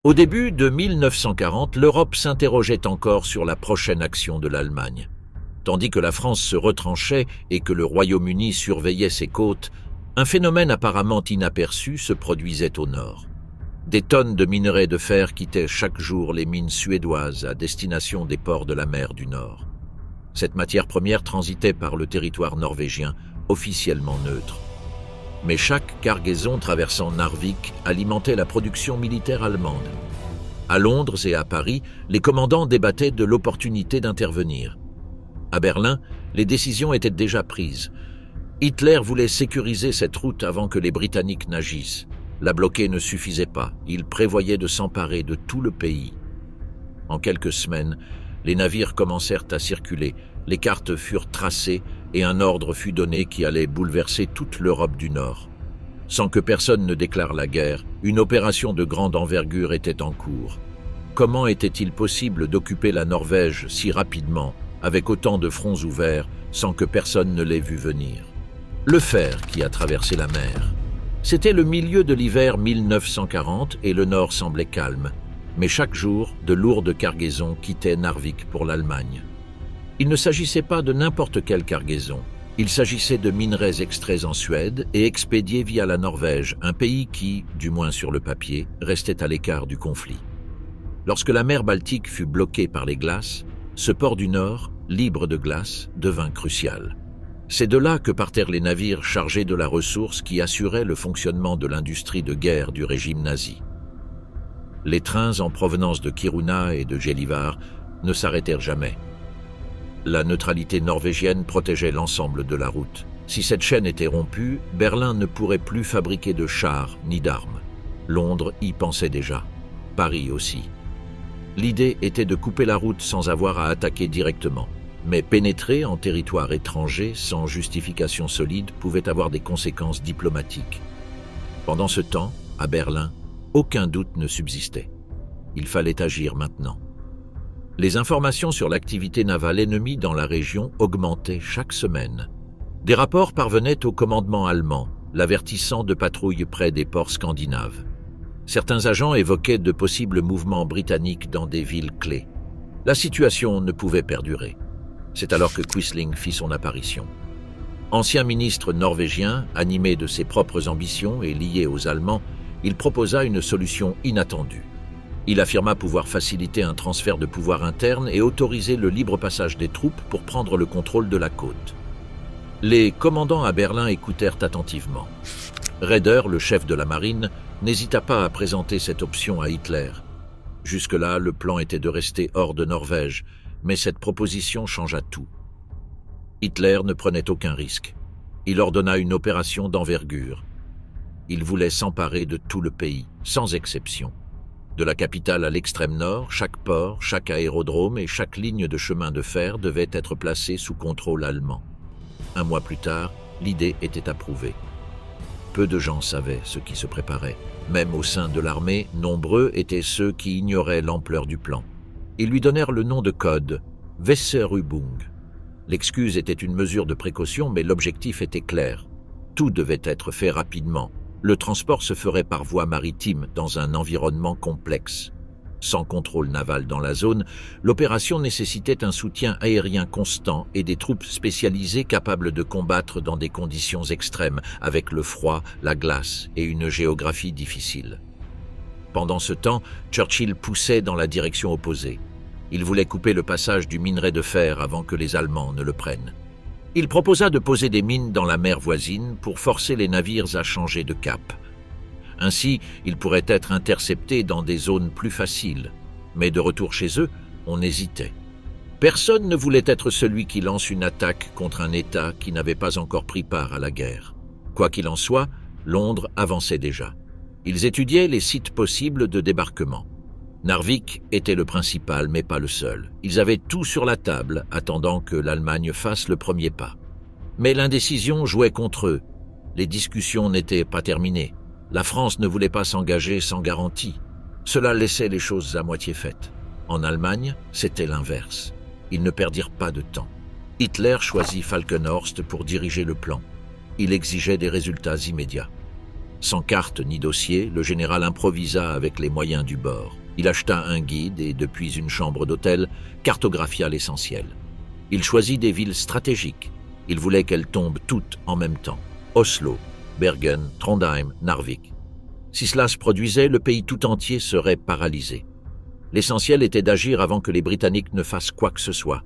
Au début de 1940, l'Europe s'interrogeait encore sur la prochaine action de l'Allemagne. Tandis que la France se retranchait et que le Royaume-Uni surveillait ses côtes, un phénomène apparemment inaperçu se produisait au nord. Des tonnes de minerais de fer quittaient chaque jour les mines suédoises à destination des ports de la mer du Nord. Cette matière première transitait par le territoire norvégien, officiellement neutre. Mais chaque cargaison traversant Narvik alimentait la production militaire allemande. À Londres et à Paris, les commandants débattaient de l'opportunité d'intervenir. À Berlin, les décisions étaient déjà prises. Hitler voulait sécuriser cette route avant que les Britanniques n'agissent. La bloquer ne suffisait pas, il prévoyait de s'emparer de tout le pays. En quelques semaines, les navires commencèrent à circuler, les cartes furent tracées et un ordre fut donné qui allait bouleverser toute l'Europe du Nord. Sans que personne ne déclare la guerre, une opération de grande envergure était en cours. Comment était-il possible d'occuper la Norvège si rapidement, avec autant de fronts ouverts, sans que personne ne l'ait vu venir? Le fer qui a traversé la mer. C'était le milieu de l'hiver 1940 et le nord semblait calme. Mais chaque jour, de lourdes cargaisons quittaient Narvik pour l'Allemagne. Il ne s'agissait pas de n'importe quelle cargaison. Il s'agissait de minerais extraits en Suède et expédiés via la Norvège, un pays qui, du moins sur le papier, restait à l'écart du conflit. Lorsque la mer Baltique fut bloquée par les glaces, ce port du Nord, libre de glace, devint crucial. C'est de là que partèrent les navires chargés de la ressource qui assurait le fonctionnement de l'industrie de guerre du régime nazi. Les trains en provenance de Kiruna et de Gällivare ne s'arrêtèrent jamais. La neutralité norvégienne protégeait l'ensemble de la route. Si cette chaîne était rompue, Berlin ne pourrait plus fabriquer de chars ni d'armes. Londres y pensait déjà. Paris aussi. L'idée était de couper la route sans avoir à attaquer directement. Mais pénétrer en territoire étranger sans justification solide pouvait avoir des conséquences diplomatiques. Pendant ce temps, à Berlin, aucun doute ne subsistait. Il fallait agir maintenant. Les informations sur l'activité navale ennemie dans la région augmentaient chaque semaine. Des rapports parvenaient au commandement allemand, l'avertissant de patrouilles près des ports scandinaves. Certains agents évoquaient de possibles mouvements britanniques dans des villes clés. La situation ne pouvait perdurer. C'est alors que Quisling fit son apparition. Ancien ministre norvégien, animé de ses propres ambitions et lié aux Allemands, il proposa une solution inattendue. Il affirma pouvoir faciliter un transfert de pouvoir interne et autoriser le libre passage des troupes pour prendre le contrôle de la côte. Les commandants à Berlin écoutèrent attentivement. Raeder, le chef de la marine, n'hésita pas à présenter cette option à Hitler. Jusque-là, le plan était de rester hors de Norvège, mais cette proposition changea tout. Hitler ne prenait aucun risque. Il ordonna une opération d'envergure. Il voulait s'emparer de tout le pays, sans exception. De la capitale à l'extrême nord, chaque port, chaque aérodrome et chaque ligne de chemin de fer devait être placée sous contrôle allemand. Un mois plus tard, l'idée était approuvée. Peu de gens savaient ce qui se préparait. Même au sein de l'armée, nombreux étaient ceux qui ignoraient l'ampleur du plan. Ils lui donnèrent le nom de code, Weserübung. L'excuse était une mesure de précaution, mais l'objectif était clair. Tout devait être fait rapidement. Le transport se ferait par voie maritime dans un environnement complexe. Sans contrôle naval dans la zone, l'opération nécessitait un soutien aérien constant et des troupes spécialisées capables de combattre dans des conditions extrêmes, avec le froid, la glace et une géographie difficile. Pendant ce temps, Churchill poussait dans la direction opposée. Il voulait couper le passage du minerai de fer avant que les Allemands ne le prennent. Il proposa de poser des mines dans la mer voisine pour forcer les navires à changer de cap. Ainsi, ils pourraient être interceptés dans des zones plus faciles. Mais de retour chez eux, on hésitait. Personne ne voulait être celui qui lance une attaque contre un État qui n'avait pas encore pris part à la guerre. Quoi qu'il en soit, Londres avançait déjà. Ils étudiaient les sites possibles de débarquement. Narvik était le principal, mais pas le seul. Ils avaient tout sur la table, attendant que l'Allemagne fasse le premier pas. Mais l'indécision jouait contre eux. Les discussions n'étaient pas terminées. La France ne voulait pas s'engager sans garantie. Cela laissait les choses à moitié faites. En Allemagne, c'était l'inverse. Ils ne perdirent pas de temps. Hitler choisit Falkenhorst pour diriger le plan. Il exigeait des résultats immédiats. Sans carte ni dossier, le général improvisa avec les moyens du bord. Il acheta un guide et, depuis une chambre d'hôtel, cartographia l'essentiel. Il choisit des villes stratégiques. Il voulait qu'elles tombent toutes en même temps. Oslo, Bergen, Trondheim, Narvik. Si cela se produisait, le pays tout entier serait paralysé. L'essentiel était d'agir avant que les Britanniques ne fassent quoi que ce soit.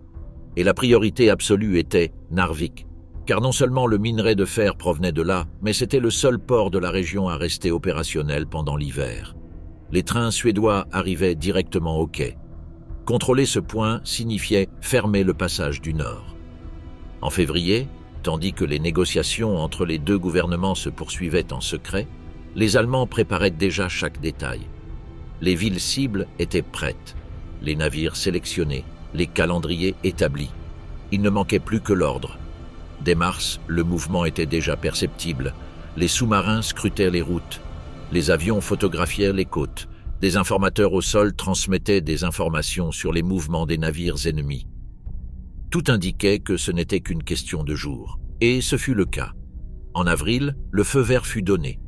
Et la priorité absolue était Narvik. Car non seulement le minerai de fer provenait de là, mais c'était le seul port de la région à rester opérationnel pendant l'hiver. Les trains suédois arrivaient directement au quai. Contrôler ce point signifiait fermer le passage du Nord. En février, tandis que les négociations entre les deux gouvernements se poursuivaient en secret, les Allemands préparaient déjà chaque détail. Les villes cibles étaient prêtes, les navires sélectionnés, les calendriers établis. Il ne manquait plus que l'ordre. Dès mars, le mouvement était déjà perceptible. Les sous-marins scrutaient les routes. Les avions photographièrent les côtes. Des informateurs au sol transmettaient des informations sur les mouvements des navires ennemis. Tout indiquait que ce n'était qu'une question de jours. Et ce fut le cas. En avril, le feu vert fut donné.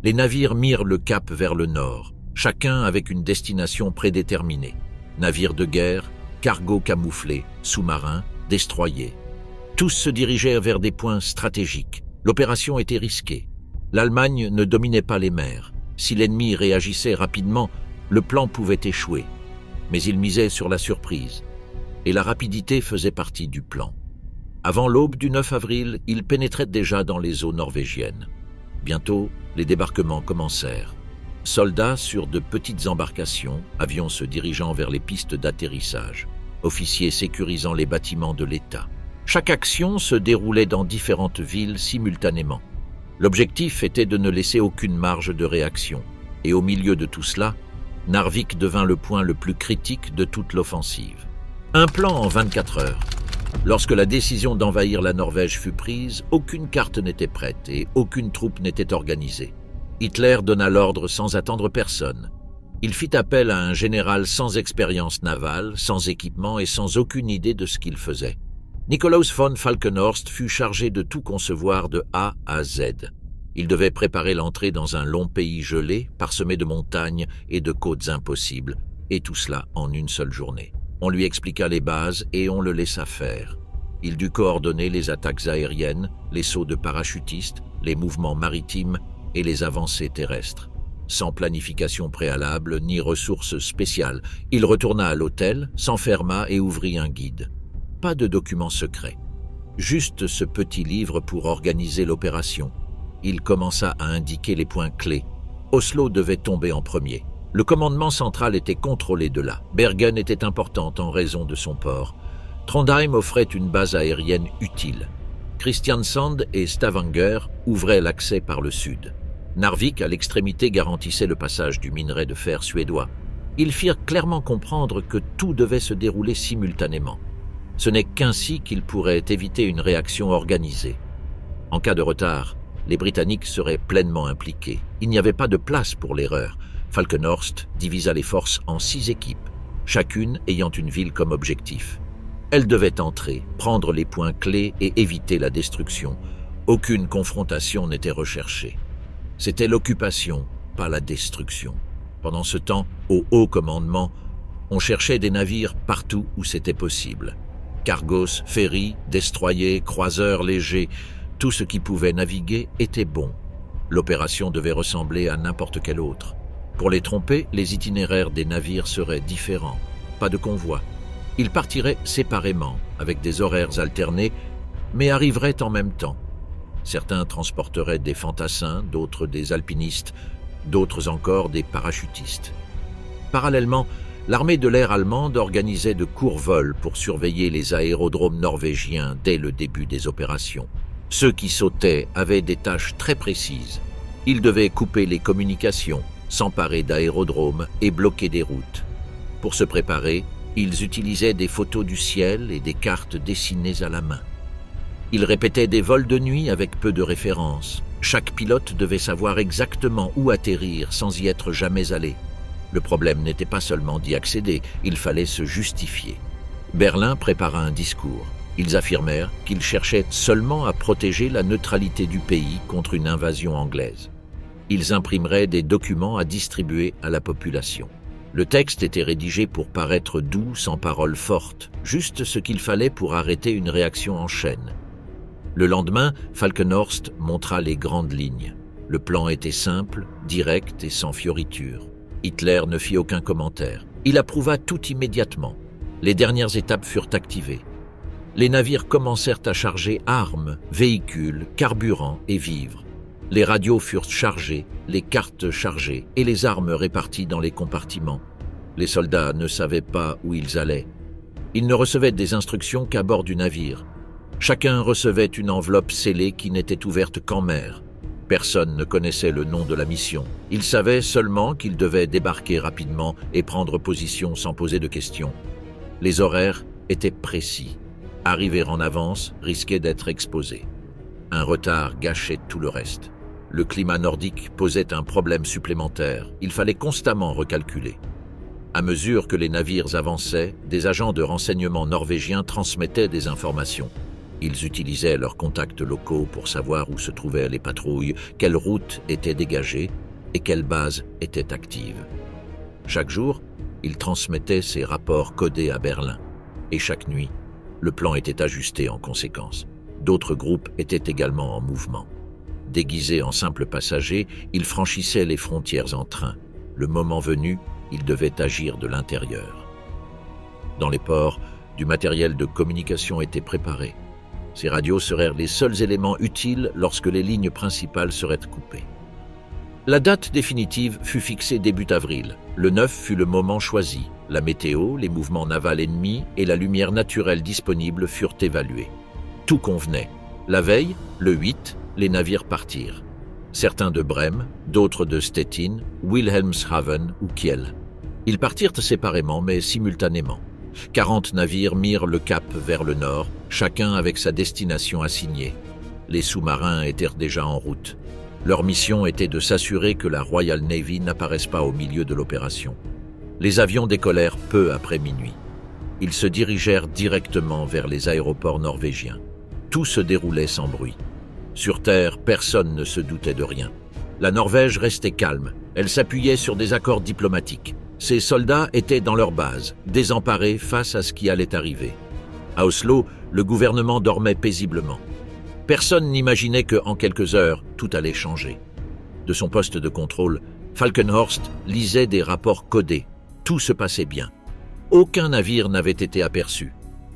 Les navires mirent le cap vers le nord, chacun avec une destination prédéterminée. Navires de guerre, cargos camouflés, sous-marins, destroyers. Tous se dirigèrent vers des points stratégiques. L'opération était risquée. L'Allemagne ne dominait pas les mers. Si l'ennemi réagissait rapidement, le plan pouvait échouer. Mais il misait sur la surprise. Et la rapidité faisait partie du plan. Avant l'aube du 9 avril, il pénétrait déjà dans les eaux norvégiennes. Bientôt, les débarquements commencèrent. Soldats sur de petites embarcations, avions se dirigeant vers les pistes d'atterrissage, officiers sécurisant les bâtiments de l'État. Chaque action se déroulait dans différentes villes simultanément. L'objectif était de ne laisser aucune marge de réaction. Et au milieu de tout cela, Narvik devint le point le plus critique de toute l'offensive. Un plan en 24 heures. Lorsque la décision d'envahir la Norvège fut prise, aucune carte n'était prête et aucune troupe n'était organisée. Hitler donna l'ordre sans attendre personne. Il fit appel à un général sans expérience navale, sans équipement et sans aucune idée de ce qu'il faisait. Nikolaus von Falkenhorst fut chargé de tout concevoir de A à Z. Il devait préparer l'entrée dans un long pays gelé, parsemé de montagnes et de côtes impossibles, et tout cela en une seule journée. On lui expliqua les bases et on le laissa faire. Il dut coordonner les attaques aériennes, les sauts de parachutistes, les mouvements maritimes et les avancées terrestres. Sans planification préalable ni ressources spéciales, il retourna à l'hôtel, s'enferma et ouvrit un guide. Pas de documents secrets. Juste ce petit livre pour organiser l'opération. Il commença à indiquer les points clés. Oslo devait tomber en premier. Le commandement central était contrôlé de là. Bergen était importante en raison de son port. Trondheim offrait une base aérienne utile. Kristiansand et Stavanger ouvraient l'accès par le sud. Narvik, à l'extrémité, garantissait le passage du minerai de fer suédois. Ils firent clairement comprendre que tout devait se dérouler simultanément. Ce n'est qu'ainsi qu'ils pourraient éviter une réaction organisée. En cas de retard, les Britanniques seraient pleinement impliqués. Il n'y avait pas de place pour l'erreur. Falkenhorst divisa les forces en 6 équipes, chacune ayant une ville comme objectif. Elles devaient entrer, prendre les points clés et éviter la destruction. Aucune confrontation n'était recherchée. C'était l'occupation, pas la destruction. Pendant ce temps, au haut commandement, on cherchait des navires partout où c'était possible. Cargos, ferries, destroyers, croiseurs légers, tout ce qui pouvait naviguer était bon. L'opération devait ressembler à n'importe quelle autre. Pour les tromper, les itinéraires des navires seraient différents. Pas de convoi. Ils partiraient séparément, avec des horaires alternés, mais arriveraient en même temps. Certains transporteraient des fantassins, d'autres des alpinistes, d'autres encore des parachutistes. Parallèlement, l'armée de l'air allemande organisait de courts vols pour surveiller les aérodromes norvégiens dès le début des opérations. Ceux qui sautaient avaient des tâches très précises. Ils devaient couper les communications, s'emparer d'aérodromes et bloquer des routes. Pour se préparer, ils utilisaient des photos du ciel et des cartes dessinées à la main. Ils répétaient des vols de nuit avec peu de références. Chaque pilote devait savoir exactement où atterrir sans y être jamais allé. Le problème n'était pas seulement d'y accéder, il fallait se justifier. Berlin prépara un discours. Ils affirmèrent qu'ils cherchaient seulement à protéger la neutralité du pays contre une invasion anglaise. Ils imprimeraient des documents à distribuer à la population. Le texte était rédigé pour paraître doux, sans paroles fortes, juste ce qu'il fallait pour arrêter une réaction en chaîne. Le lendemain, Falkenhorst montra les grandes lignes. Le plan était simple, direct et sans fioritures. Hitler ne fit aucun commentaire. Il approuva tout immédiatement. Les dernières étapes furent activées. Les navires commencèrent à charger armes, véhicules, carburant et vivres. Les radios furent chargées, les cartes chargées et les armes réparties dans les compartiments. Les soldats ne savaient pas où ils allaient. Ils ne recevaient des instructions qu'à bord du navire. Chacun recevait une enveloppe scellée qui n'était ouverte qu'en mer. Personne ne connaissait le nom de la mission. Ils savaient seulement qu'ils devaient débarquer rapidement et prendre position sans poser de questions. Les horaires étaient précis. Arriver en avance risquait d'être exposé. Un retard gâchait tout le reste. Le climat nordique posait un problème supplémentaire. Il fallait constamment recalculer. À mesure que les navires avançaient, des agents de renseignement norvégiens transmettaient des informations. Ils utilisaient leurs contacts locaux pour savoir où se trouvaient les patrouilles, quelles routes étaient dégagées et quelles bases étaient actives. Chaque jour, ils transmettaient ces rapports codés à Berlin. Et chaque nuit, le plan était ajusté en conséquence. D'autres groupes étaient également en mouvement. Déguisés en simples passagers, ils franchissaient les frontières en train. Le moment venu, ils devaient agir de l'intérieur. Dans les ports, du matériel de communication était préparé. Ces radios seraient les seuls éléments utiles lorsque les lignes principales seraient coupées. La date définitive fut fixée début avril. Le 9 fut le moment choisi. La météo, les mouvements navals ennemis et la lumière naturelle disponible furent évalués. Tout convenait. La veille, le 8, les navires partirent. Certains de Brême, d'autres de Stettin, Wilhelmshaven ou Kiel. Ils partirent séparément mais simultanément. 40 navires mirent le cap vers le nord, chacun avec sa destination assignée. Les sous-marins étaient déjà en route. Leur mission était de s'assurer que la Royal Navy n'apparaisse pas au milieu de l'opération. Les avions décollèrent peu après minuit. Ils se dirigèrent directement vers les aéroports norvégiens. Tout se déroulait sans bruit. Sur Terre, personne ne se doutait de rien. La Norvège restait calme. Elle s'appuyait sur des accords diplomatiques. Ses soldats étaient dans leur base, désemparés face à ce qui allait arriver. À Oslo, le gouvernement dormait paisiblement. Personne n'imaginait qu'en quelques heures, tout allait changer. De son poste de contrôle, Falkenhorst lisait des rapports codés. Tout se passait bien. Aucun navire n'avait été aperçu.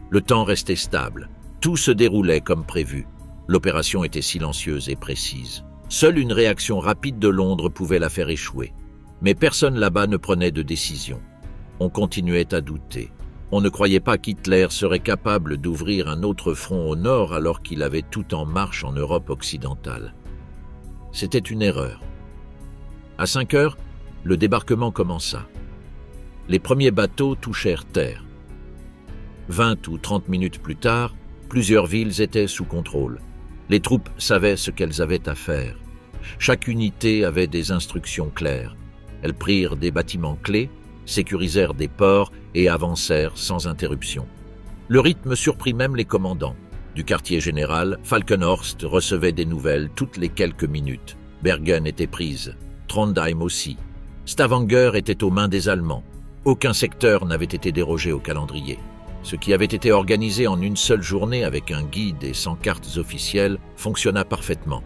Le temps restait stable. Tout se déroulait comme prévu. L'opération était silencieuse et précise. Seule une réaction rapide de Londres pouvait la faire échouer. Mais personne là-bas ne prenait de décision. On continuait à douter. On ne croyait pas qu'Hitler serait capable d'ouvrir un autre front au nord alors qu'il avait tout en marche en Europe occidentale. C'était une erreur. À 5 heures, le débarquement commença. Les premiers bateaux touchèrent terre. 20 ou 30 minutes plus tard, plusieurs villes étaient sous contrôle. Les troupes savaient ce qu'elles avaient à faire. Chaque unité avait des instructions claires. Elles prirent des bâtiments clés, sécurisèrent des ports et avancèrent sans interruption. Le rythme surprit même les commandants. Du quartier général, Falkenhorst recevait des nouvelles toutes les quelques minutes. Bergen était prise, Trondheim aussi. Stavanger était aux mains des Allemands. Aucun secteur n'avait été dérogé au calendrier. Ce qui avait été organisé en une seule journée avec un guide et sans cartes officielles fonctionna parfaitement.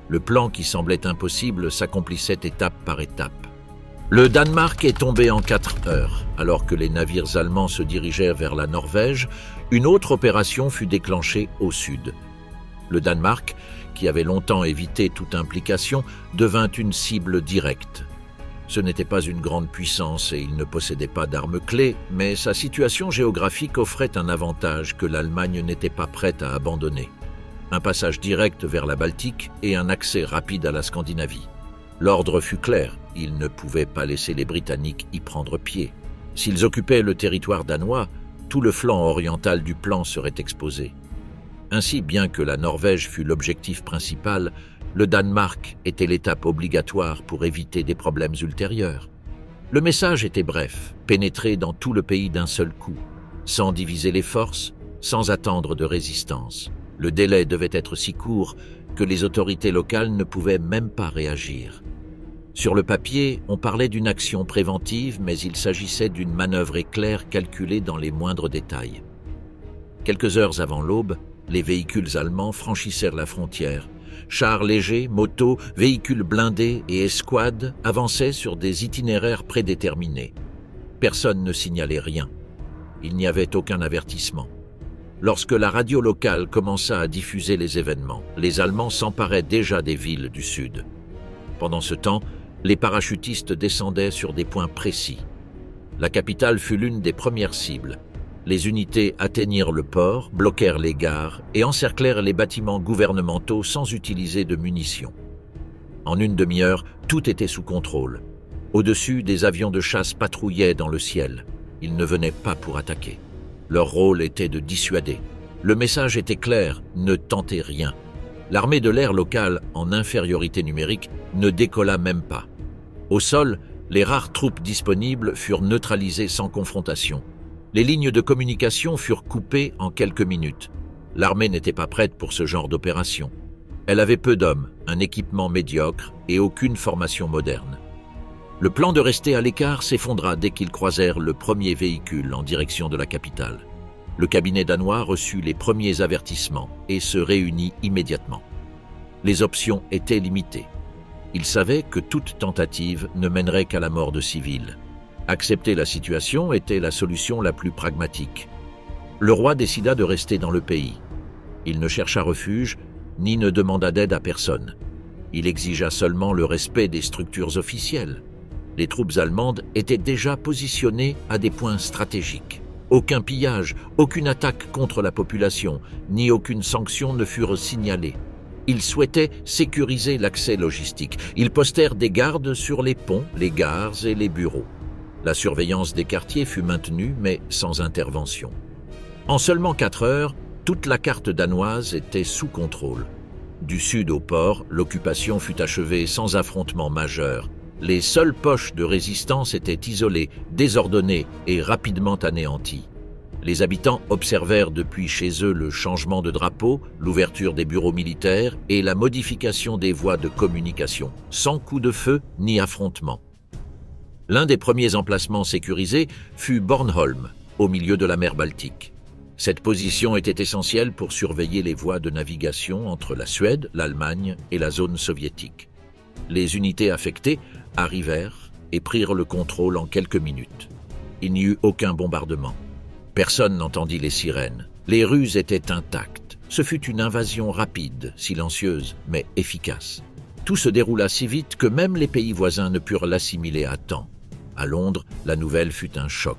Le plan qui semblait impossible s'accomplissait étape par étape. Le Danemark est tombé en 4 heures. Alors que les navires allemands se dirigèrent vers la Norvège, une autre opération fut déclenchée au sud. Le Danemark, qui avait longtemps évité toute implication, devint une cible directe. Ce n'était pas une grande puissance et il ne possédait pas d'armes clés, mais sa situation géographique offrait un avantage que l'Allemagne n'était pas prête à abandonner. Un passage direct vers la Baltique et un accès rapide à la Scandinavie. L'ordre fut clair, ils ne pouvaient pas laisser les Britanniques y prendre pied. S'ils occupaient le territoire danois, tout le flanc oriental du plan serait exposé. Ainsi, bien que la Norvège fût l'objectif principal, le Danemark était l'étape obligatoire pour éviter des problèmes ultérieurs. Le message était bref, pénétrer dans tout le pays d'un seul coup, sans diviser les forces, sans attendre de résistance. Le délai devait être si court que les autorités locales ne pouvaient même pas réagir. Sur le papier, on parlait d'une action préventive, mais il s'agissait d'une manœuvre éclair calculée dans les moindres détails. Quelques heures avant l'aube, les véhicules allemands franchissèrent la frontière. Chars légers, motos, véhicules blindés et escouades avançaient sur des itinéraires prédéterminés. Personne ne signalait rien. Il n'y avait aucun avertissement. Lorsque la radio locale commença à diffuser les événements, les Allemands s'emparaient déjà des villes du sud. Pendant ce temps, les parachutistes descendaient sur des points précis. La capitale fut l'une des premières cibles. Les unités atteignirent le port, bloquèrent les gares et encerclèrent les bâtiments gouvernementaux sans utiliser de munitions. En une demi-heure, tout était sous contrôle. Au-dessus, des avions de chasse patrouillaient dans le ciel. Ils ne venaient pas pour attaquer. Leur rôle était de dissuader. Le message était clair, ne tentez rien. L'armée de l'air locale, en infériorité numérique, ne décolla même pas. Au sol, les rares troupes disponibles furent neutralisées sans confrontation. Les lignes de communication furent coupées en quelques minutes. L'armée n'était pas prête pour ce genre d'opération. Elle avait peu d'hommes, un équipement médiocre et aucune formation moderne. Le plan de rester à l'écart s'effondra dès qu'ils croisèrent le premier véhicule en direction de la capitale. Le cabinet danois reçut les premiers avertissements et se réunit immédiatement. Les options étaient limitées. Ils savaient que toute tentative ne mènerait qu'à la mort de civils. Accepter la situation était la solution la plus pragmatique. Le roi décida de rester dans le pays. Il ne chercha refuge, ni ne demanda d'aide à personne. Il exigea seulement le respect des structures officielles. Les troupes allemandes étaient déjà positionnées à des points stratégiques. Aucun pillage, aucune attaque contre la population, ni aucune sanction ne furent signalées. Ils souhaitaient sécuriser l'accès logistique. Ils postèrent des gardes sur les ponts, les gares et les bureaux. La surveillance des quartiers fut maintenue, mais sans intervention. En seulement 4 heures, toute la carte danoise était sous contrôle. Du sud au port, l'occupation fut achevée sans affrontement majeur. Les seules poches de résistance étaient isolées, désordonnées et rapidement anéanties. Les habitants observèrent depuis chez eux le changement de drapeau, l'ouverture des bureaux militaires et la modification des voies de communication, sans coup de feu ni affrontement. L'un des premiers emplacements sécurisés fut Bornholm, au milieu de la mer Baltique. Cette position était essentielle pour surveiller les voies de navigation entre la Suède, l'Allemagne et la zone soviétique. Les unités affectées arrivèrent et prirent le contrôle en quelques minutes. Il n'y eut aucun bombardement. Personne n'entendit les sirènes. Les rues étaient intactes. Ce fut une invasion rapide, silencieuse, mais efficace. Tout se déroula si vite que même les pays voisins ne purent l'assimiler à temps. À Londres, la nouvelle fut un choc.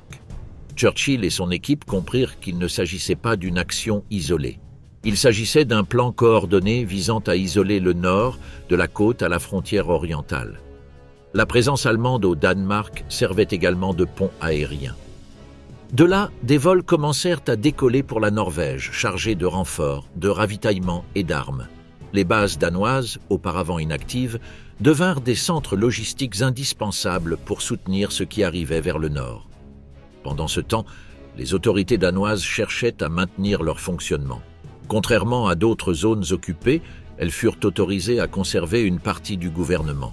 Churchill et son équipe comprirent qu'il ne s'agissait pas d'une action isolée. Il s'agissait d'un plan coordonné visant à isoler le nord de la côte à la frontière orientale. La présence allemande au Danemark servait également de pont aérien. De là, des vols commencèrent à décoller pour la Norvège, chargés de renforts, de ravitaillements et d'armes. Les bases danoises, auparavant inactives, devinrent des centres logistiques indispensables pour soutenir ce qui arrivait vers le nord. Pendant ce temps, les autorités danoises cherchaient à maintenir leur fonctionnement. Contrairement à d'autres zones occupées, elles furent autorisées à conserver une partie du gouvernement.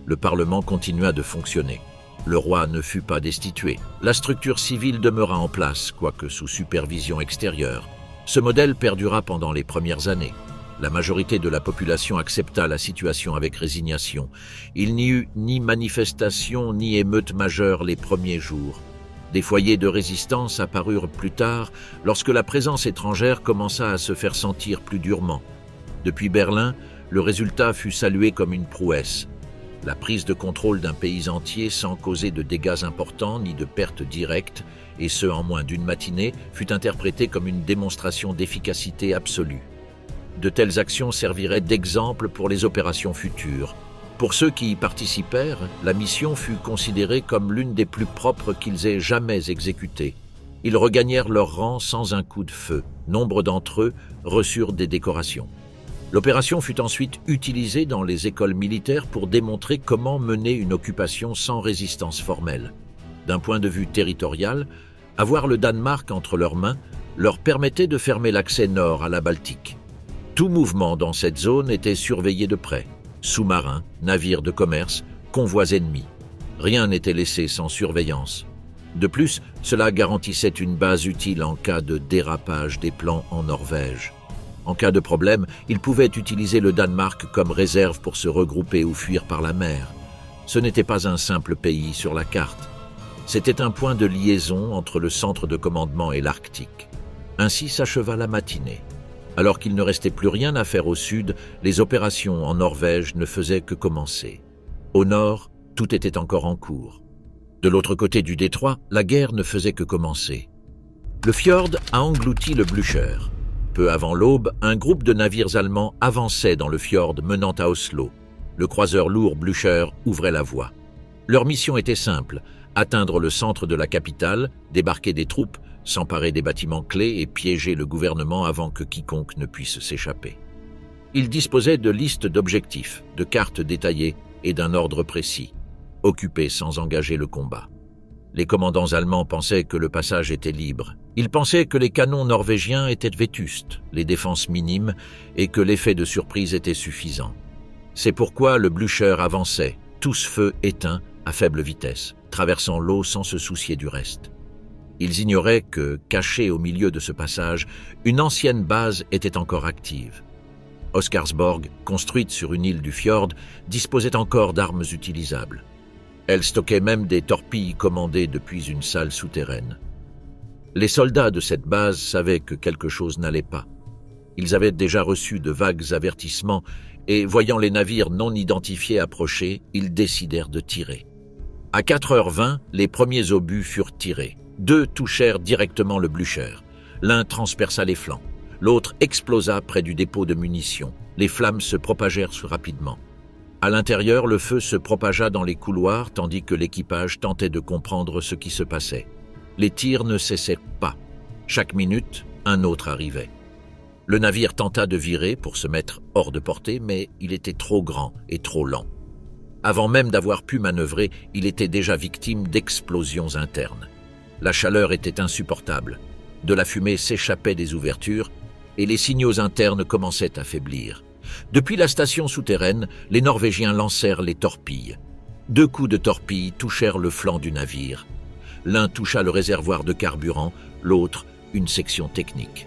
Le Parlement continua de fonctionner. Le roi ne fut pas destitué. La structure civile demeura en place, quoique sous supervision extérieure. Ce modèle perdura pendant les premières années. La majorité de la population accepta la situation avec résignation. Il n'y eut ni manifestation ni émeute majeure les premiers jours. Des foyers de résistance apparurent plus tard, lorsque la présence étrangère commença à se faire sentir plus durement. Depuis Berlin, le résultat fut salué comme une prouesse. La prise de contrôle d'un pays entier sans causer de dégâts importants ni de pertes directes, et ce en moins d'une matinée, fut interprétée comme une démonstration d'efficacité absolue. De telles actions serviraient d'exemple pour les opérations futures. Pour ceux qui y participèrent, la mission fut considérée comme l'une des plus propres qu'ils aient jamais exécutées. Ils regagnèrent leur rang sans un coup de feu. Nombre d'entre eux reçurent des décorations. L'opération fut ensuite utilisée dans les écoles militaires pour démontrer comment mener une occupation sans résistance formelle. D'un point de vue territorial, avoir le Danemark entre leurs mains leur permettait de fermer l'accès nord à la Baltique. Tout mouvement dans cette zone était surveillé de près. Sous-marins, navires de commerce, convois ennemis. Rien n'était laissé sans surveillance. De plus, cela garantissait une base utile en cas de dérapage des plans en Norvège. En cas de problème, ils pouvaient utiliser le Danemark comme réserve pour se regrouper ou fuir par la mer. Ce n'était pas un simple pays sur la carte. C'était un point de liaison entre le centre de commandement et l'Arctique. Ainsi s'acheva la matinée. Alors qu'il ne restait plus rien à faire au sud, les opérations en Norvège ne faisaient que commencer. Au nord, tout était encore en cours. De l'autre côté du détroit, la guerre ne faisait que commencer. Le fjord a englouti le Blücher. Peu avant l'aube, un groupe de navires allemands avançait dans le fjord menant à Oslo. Le croiseur lourd Blücher ouvrait la voie. Leur mission était simple, atteindre le centre de la capitale, débarquer des troupes, s'emparer des bâtiments clés et piéger le gouvernement avant que quiconque ne puisse s'échapper. Ils disposaient de listes d'objectifs, de cartes détaillées et d'un ordre précis, occupés sans engager le combat. Les commandants allemands pensaient que le passage était libre. Ils pensaient que les canons norvégiens étaient vétustes, les défenses minimes, et que l'effet de surprise était suffisant. C'est pourquoi le Blücher avançait, tous feux éteints, à faible vitesse, traversant l'eau sans se soucier du reste. Ils ignoraient que, cachée au milieu de ce passage, une ancienne base était encore active. Oscarsborg, construite sur une île du fjord, disposait encore d'armes utilisables. Elle stockait même des torpilles commandées depuis une salle souterraine. Les soldats de cette base savaient que quelque chose n'allait pas. Ils avaient déjà reçu de vagues avertissements et, voyant les navires non identifiés approcher, ils décidèrent de tirer. À 4h20, les premiers obus furent tirés. 2 touchèrent directement le Blücher. L'un transperça les flancs. L'autre explosa près du dépôt de munitions. Les flammes se propagèrent rapidement. À l'intérieur, le feu se propagea dans les couloirs tandis que l'équipage tentait de comprendre ce qui se passait. Les tirs ne cessaient pas. Chaque minute, un autre arrivait. Le navire tenta de virer pour se mettre hors de portée, mais il était trop grand et trop lent. Avant même d'avoir pu manœuvrer, il était déjà victime d'explosions internes. La chaleur était insupportable. De la fumée s'échappait des ouvertures et les signaux internes commençaient à faiblir. Depuis la station souterraine, les Norvégiens lancèrent les torpilles. 2 coups de torpille touchèrent le flanc du navire. L'un toucha le réservoir de carburant, l'autre une section technique.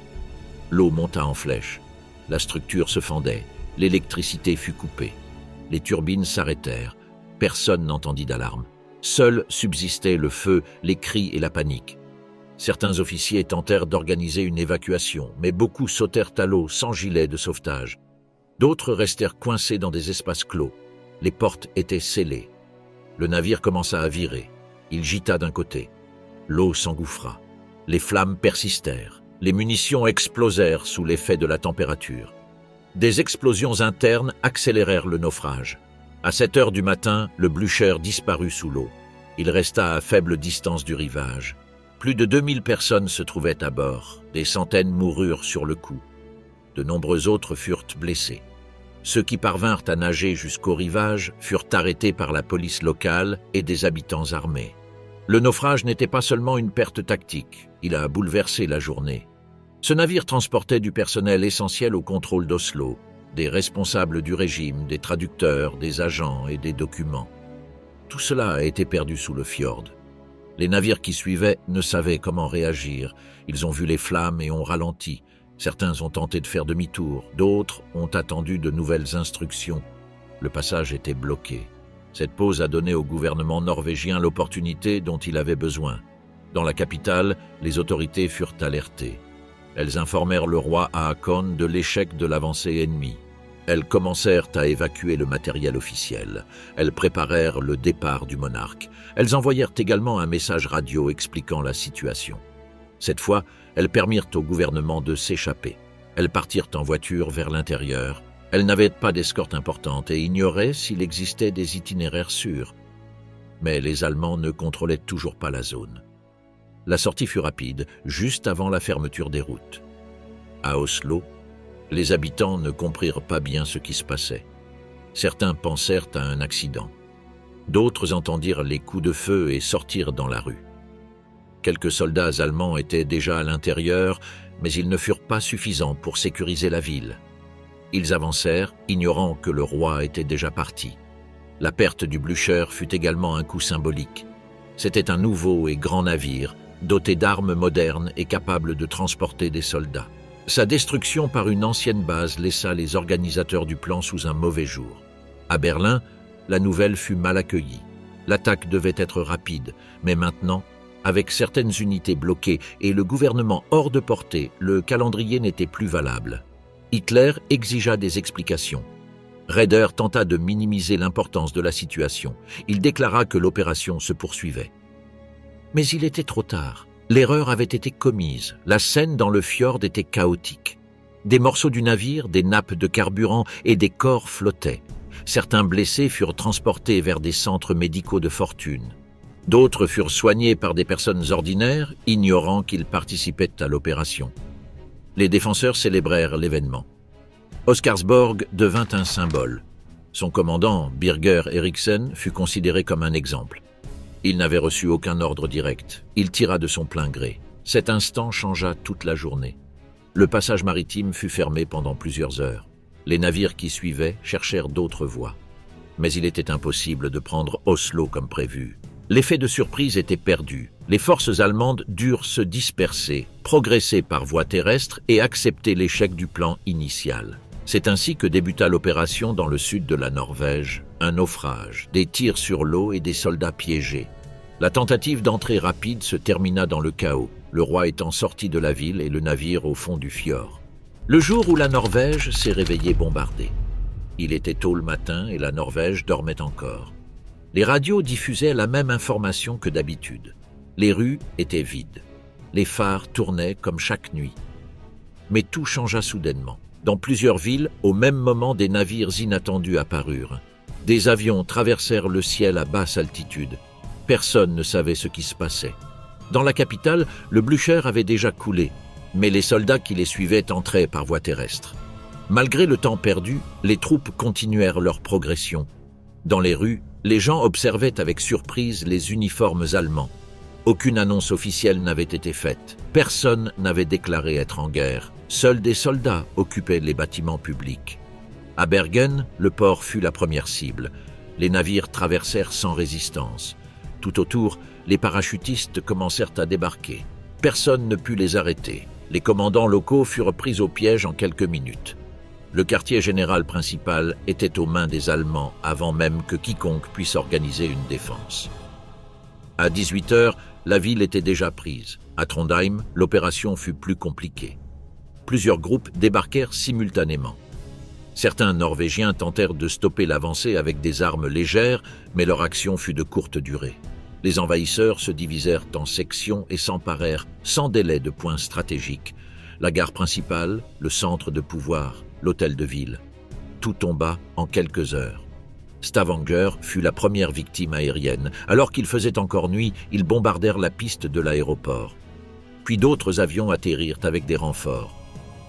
L'eau monta en flèche. La structure se fendait. L'électricité fut coupée. Les turbines s'arrêtèrent. Personne n'entendit d'alarme. Seuls subsistaient le feu, les cris et la panique. Certains officiers tentèrent d'organiser une évacuation, mais beaucoup sautèrent à l'eau sans gilet de sauvetage. D'autres restèrent coincés dans des espaces clos. Les portes étaient scellées. Le navire commença à virer. Il gîta d'un côté. L'eau s'engouffra. Les flammes persistèrent. Les munitions explosèrent sous l'effet de la température. Des explosions internes accélérèrent le naufrage. À 7 heures du matin, le Blücher disparut sous l'eau. Il resta à faible distance du rivage. Plus de 2000 personnes se trouvaient à bord. Des centaines moururent sur le coup. De nombreux autres furent blessés. Ceux qui parvinrent à nager jusqu'au rivage furent arrêtés par la police locale et des habitants armés. Le naufrage n'était pas seulement une perte tactique, il a bouleversé la journée. Ce navire transportait du personnel essentiel au contrôle d'Oslo, des responsables du régime, des traducteurs, des agents et des documents. Tout cela a été perdu sous le fjord. Les navires qui suivaient ne savaient comment réagir. Ils ont vu les flammes et ont ralenti. Certains ont tenté de faire demi-tour, d'autres ont attendu de nouvelles instructions. Le passage était bloqué. Cette pause a donné au gouvernement norvégien l'opportunité dont il avait besoin. Dans la capitale, les autorités furent alertées. Elles informèrent le roi à Haakon de l'échec de l'avancée ennemie. Elles commencèrent à évacuer le matériel officiel. Elles préparèrent le départ du monarque. Elles envoyèrent également un message radio expliquant la situation. Cette fois, elles permirent au gouvernement de s'échapper. Elles partirent en voiture vers l'intérieur. Elles n'avaient pas d'escorte importante et ignoraient s'il existait des itinéraires sûrs. Mais les Allemands ne contrôlaient toujours pas la zone. La sortie fut rapide, juste avant la fermeture des routes. À Oslo, les habitants ne comprirent pas bien ce qui se passait. Certains pensèrent à un accident. D'autres entendirent les coups de feu et sortirent dans la rue. Quelques soldats allemands étaient déjà à l'intérieur, mais ils ne furent pas suffisants pour sécuriser la ville. Ils avancèrent, ignorant que le roi était déjà parti. La perte du Blücher fut également un coup symbolique. C'était un nouveau et grand navire, doté d'armes modernes et capable de transporter des soldats. Sa destruction par une ancienne base laissa les organisateurs du plan sous un mauvais jour. À Berlin, la nouvelle fut mal accueillie. L'attaque devait être rapide, mais maintenant, avec certaines unités bloquées et le gouvernement hors de portée, le calendrier n'était plus valable. Hitler exigea des explications. Raeder tenta de minimiser l'importance de la situation. Il déclara que l'opération se poursuivait. Mais il était trop tard. L'erreur avait été commise. La scène dans le fjord était chaotique. Des morceaux du navire, des nappes de carburant et des corps flottaient. Certains blessés furent transportés vers des centres médicaux de fortune. D'autres furent soignés par des personnes ordinaires, ignorant qu'ils participaient à l'opération. Les défenseurs célébrèrent l'événement. Oscarsborg devint un symbole. Son commandant, Birger Eriksen, fut considéré comme un exemple. Il n'avait reçu aucun ordre direct. Il tira de son plein gré. Cet instant changea toute la journée. Le passage maritime fut fermé pendant plusieurs heures. Les navires qui suivaient cherchèrent d'autres voies. Mais il était impossible de prendre Oslo comme prévu. L'effet de surprise était perdu. Les forces allemandes durent se disperser, progresser par voie terrestre et accepter l'échec du plan initial. C'est ainsi que débuta l'opération dans le sud de la Norvège, un naufrage, des tirs sur l'eau et des soldats piégés. La tentative d'entrée rapide se termina dans le chaos, le roi étant sorti de la ville et le navire au fond du fjord. Le jour où la Norvège s'est réveillée bombardée. Il était tôt le matin et la Norvège dormait encore. Les radios diffusaient la même information que d'habitude. Les rues étaient vides. Les phares tournaient comme chaque nuit. Mais tout changea soudainement. Dans plusieurs villes, au même moment, des navires inattendus apparurent. Des avions traversèrent le ciel à basse altitude. Personne ne savait ce qui se passait. Dans la capitale, le Blücher avait déjà coulé, mais les soldats qui les suivaient entraient par voie terrestre. Malgré le temps perdu, les troupes continuèrent leur progression. Dans les rues, les gens observaient avec surprise les uniformes allemands. Aucune annonce officielle n'avait été faite. Personne n'avait déclaré être en guerre. Seuls des soldats occupaient les bâtiments publics. À Bergen, le port fut la première cible. Les navires traversèrent sans résistance. Tout autour, les parachutistes commencèrent à débarquer. Personne ne put les arrêter. Les commandants locaux furent pris au piège en quelques minutes. Le quartier général principal était aux mains des Allemands avant même que quiconque puisse organiser une défense. À 18 h, la ville était déjà prise. À Trondheim, l'opération fut plus compliquée. Plusieurs groupes débarquèrent simultanément. Certains Norvégiens tentèrent de stopper l'avancée avec des armes légères, mais leur action fut de courte durée. Les envahisseurs se divisèrent en sections et s'emparèrent sans délai de points stratégiques. La gare principale, le centre de pouvoir, l'hôtel de ville. Tout tomba en quelques heures. Stavanger fut la première victime aérienne. Alors qu'il faisait encore nuit, ils bombardèrent la piste de l'aéroport. Puis d'autres avions atterrirent avec des renforts.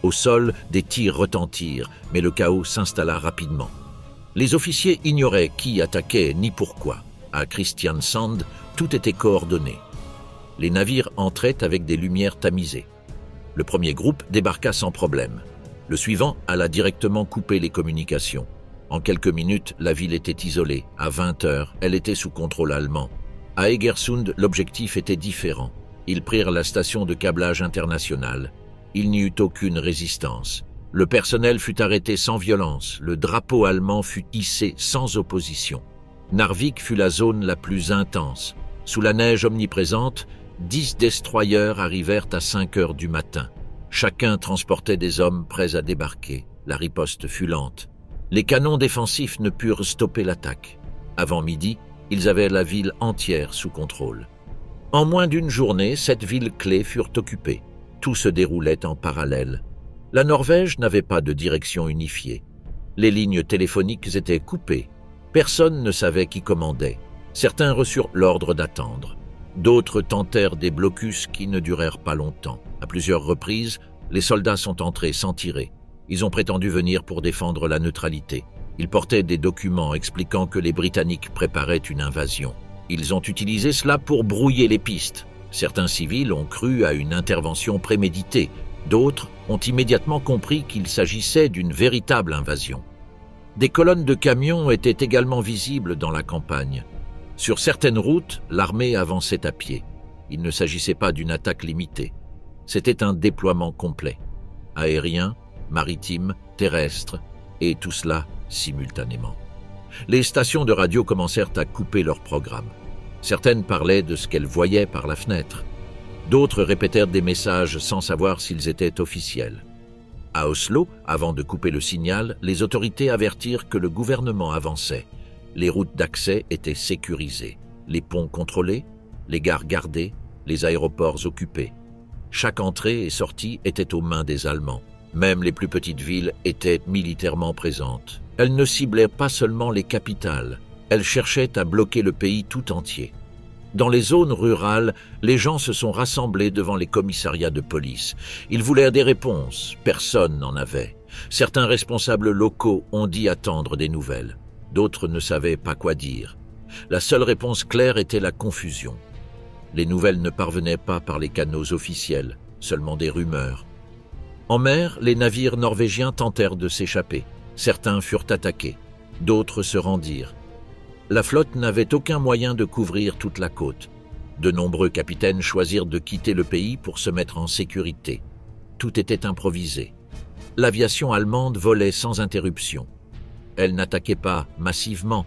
Au sol, des tirs retentirent, mais le chaos s'installa rapidement. Les officiers ignoraient qui attaquait ni pourquoi. À Kristiansand, tout était coordonné. Les navires entraient avec des lumières tamisées. Le premier groupe débarqua sans problème. Le suivant alla directement couper les communications. En quelques minutes, la ville était isolée. À 20 h, elle était sous contrôle allemand. À Egersund, l'objectif était différent. Ils prirent la station de câblage internationale. Il n'y eut aucune résistance. Le personnel fut arrêté sans violence. Le drapeau allemand fut hissé sans opposition. Narvik fut la zone la plus intense. Sous la neige omniprésente, 10 destroyers arrivèrent à 5 h du matin. Chacun transportait des hommes prêts à débarquer. La riposte fut lente. Les canons défensifs ne purent stopper l'attaque. Avant midi, ils avaient la ville entière sous contrôle. En moins d'une journée, 7 villes clés furent occupées. Tout se déroulait en parallèle. La Norvège n'avait pas de direction unifiée. Les lignes téléphoniques étaient coupées. Personne ne savait qui commandait. Certains reçurent l'ordre d'attendre. D'autres tentèrent des blocus qui ne durèrent pas longtemps. À plusieurs reprises, les soldats sont entrés sans tirer. Ils ont prétendu venir pour défendre la neutralité. Ils portaient des documents expliquant que les Britanniques préparaient une invasion. Ils ont utilisé cela pour brouiller les pistes. Certains civils ont cru à une intervention préméditée. D'autres ont immédiatement compris qu'il s'agissait d'une véritable invasion. Des colonnes de camions étaient également visibles dans la campagne. Sur certaines routes, l'armée avançait à pied. Il ne s'agissait pas d'une attaque limitée. C'était un déploiement complet. Aérien, maritime, terrestre, et tout cela simultanément. Les stations de radio commencèrent à couper leur programme. Certaines parlaient de ce qu'elles voyaient par la fenêtre. D'autres répétèrent des messages sans savoir s'ils étaient officiels. À Oslo, avant de couper le signal, les autorités avertirent que le gouvernement avançait. Les routes d'accès étaient sécurisées, les ponts contrôlés, les gares gardées, les aéroports occupés. Chaque entrée et sortie était aux mains des Allemands. Même les plus petites villes étaient militairement présentes. Elles ne ciblaient pas seulement les capitales, elles cherchaient à bloquer le pays tout entier. Dans les zones rurales, les gens se sont rassemblés devant les commissariats de police. Ils voulaient des réponses, personne n'en avait. Certains responsables locaux ont dit attendre des nouvelles. D'autres ne savaient pas quoi dire. La seule réponse claire était la confusion. Les nouvelles ne parvenaient pas par les canaux officiels, seulement des rumeurs. En mer, les navires norvégiens tentèrent de s'échapper. Certains furent attaqués, d'autres se rendirent. La flotte n'avait aucun moyen de couvrir toute la côte. De nombreux capitaines choisirent de quitter le pays pour se mettre en sécurité. Tout était improvisé. L'aviation allemande volait sans interruption. Elle n'attaquait pas massivement,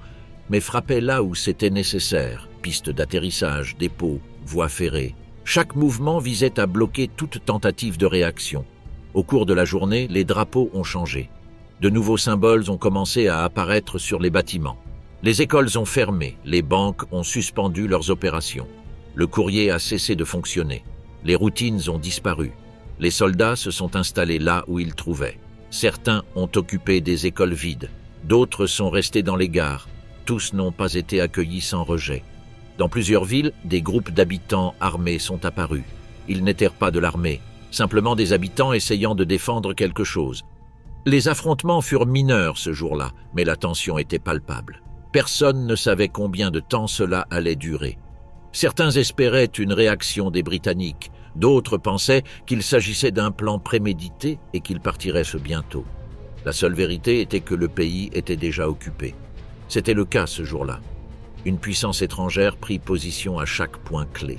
mais frappait là où c'était nécessaire, pistes d'atterrissage, dépôts, voies ferrées. Chaque mouvement visait à bloquer toute tentative de réaction. Au cours de la journée, les drapeaux ont changé. De nouveaux symboles ont commencé à apparaître sur les bâtiments. Les écoles ont fermé, les banques ont suspendu leurs opérations. Le courrier a cessé de fonctionner. Les routines ont disparu. Les soldats se sont installés là où ils trouvaient. Certains ont occupé des écoles vides. D'autres sont restés dans les gares. Tous n'ont pas été accueillis sans rejet. Dans plusieurs villes, des groupes d'habitants armés sont apparus. Ils n'étaient pas de l'armée, simplement des habitants essayant de défendre quelque chose. Les affrontements furent mineurs ce jour-là, mais la tension était palpable. Personne ne savait combien de temps cela allait durer. Certains espéraient une réaction des Britanniques, d'autres pensaient qu'il s'agissait d'un plan prémédité et qu'il partirait bientôt. La seule vérité était que le pays était déjà occupé. C'était le cas ce jour-là. Une puissance étrangère prit position à chaque point clé,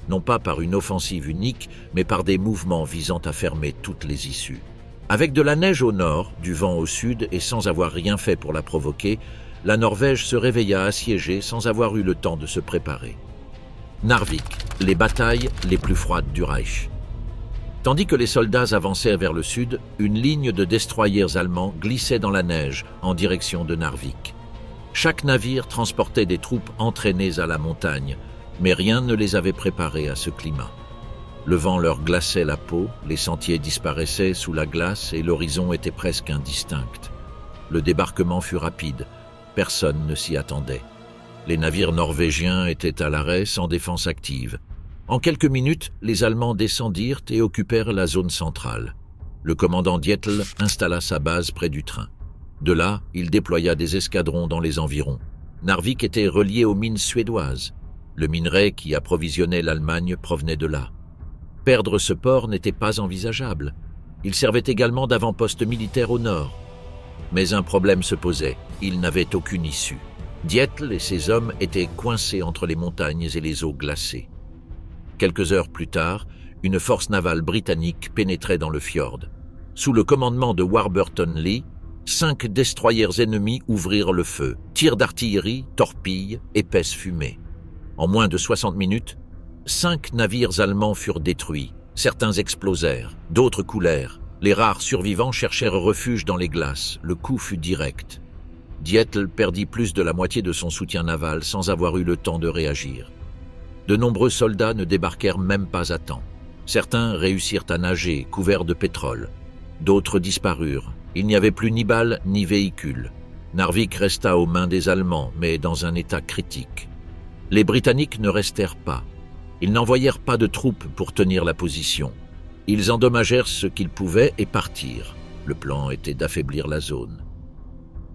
non pas par une offensive unique, mais par des mouvements visant à fermer toutes les issues. Avec de la neige au nord, du vent au sud et sans avoir rien fait pour la provoquer, la Norvège se réveilla assiégée sans avoir eu le temps de se préparer. Narvik, les batailles les plus froides du Reich. Tandis que les soldats avançaient vers le sud, une ligne de destroyers allemands glissait dans la neige en direction de Narvik. Chaque navire transportait des troupes entraînées à la montagne, mais rien ne les avait préparés à ce climat. Le vent leur glaçait la peau, les sentiers disparaissaient sous la glace et l'horizon était presque indistinct. Le débarquement fut rapide, personne ne s'y attendait. Les navires norvégiens étaient à l'arrêt sans défense active. En quelques minutes, les Allemands descendirent et occupèrent la zone centrale. Le commandant Dietl installa sa base près du train. De là, il déploya des escadrons dans les environs. Narvik était relié aux mines suédoises. Le minerai qui approvisionnait l'Allemagne provenait de là. Perdre ce port n'était pas envisageable. Il servait également d'avant-poste militaire au nord. Mais un problème se posait, il n'avait aucune issue. Dietl et ses hommes étaient coincés entre les montagnes et les eaux glacées. Quelques heures plus tard, une force navale britannique pénétrait dans le fjord. Sous le commandement de Warburton Lee, 5 destroyers ennemis ouvrirent le feu, tirs d'artillerie, torpilles, épaisse fumée. En moins de 60 minutes, 5 navires allemands furent détruits. Certains explosèrent, d'autres coulèrent. Les rares survivants cherchèrent refuge dans les glaces. Le coup fut direct. Dietl perdit plus de la moitié de son soutien naval sans avoir eu le temps de réagir. De nombreux soldats ne débarquèrent même pas à temps. Certains réussirent à nager, couverts de pétrole. D'autres disparurent. Il n'y avait plus ni balles ni véhicules. Narvik resta aux mains des Allemands, mais dans un état critique. Les Britanniques ne restèrent pas. Ils n'envoyèrent pas de troupes pour tenir la position. Ils endommagèrent ce qu'ils pouvaient et partirent. Le plan était d'affaiblir la zone.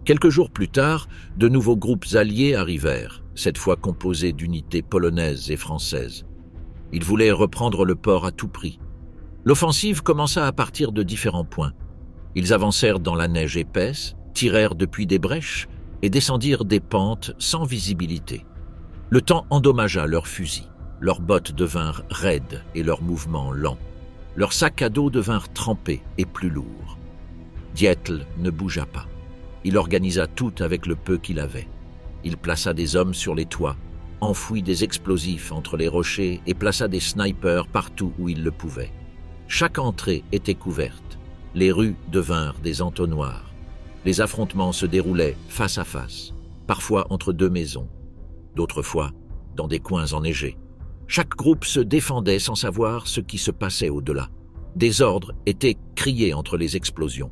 Quelques jours plus tard, de nouveaux groupes alliés arrivèrent, cette fois composés d'unités polonaises et françaises. Ils voulaient reprendre le port à tout prix. L'offensive commença à partir de différents points. Ils avancèrent dans la neige épaisse, tirèrent depuis des brèches et descendirent des pentes sans visibilité. Le temps endommagea leurs fusils, leurs bottes devinrent raides et leurs mouvements lents. Leurs sacs à dos devinrent trempés et plus lourds. Dietl ne bougea pas. Il organisa tout avec le peu qu'il avait. Il plaça des hommes sur les toits, enfouit des explosifs entre les rochers et plaça des snipers partout où il le pouvait. Chaque entrée était couverte. Les rues devinrent des entonnoirs. Les affrontements se déroulaient face à face, parfois entre deux maisons, d'autres fois dans des coins enneigés. Chaque groupe se défendait sans savoir ce qui se passait au-delà. Des ordres étaient criés entre les explosions.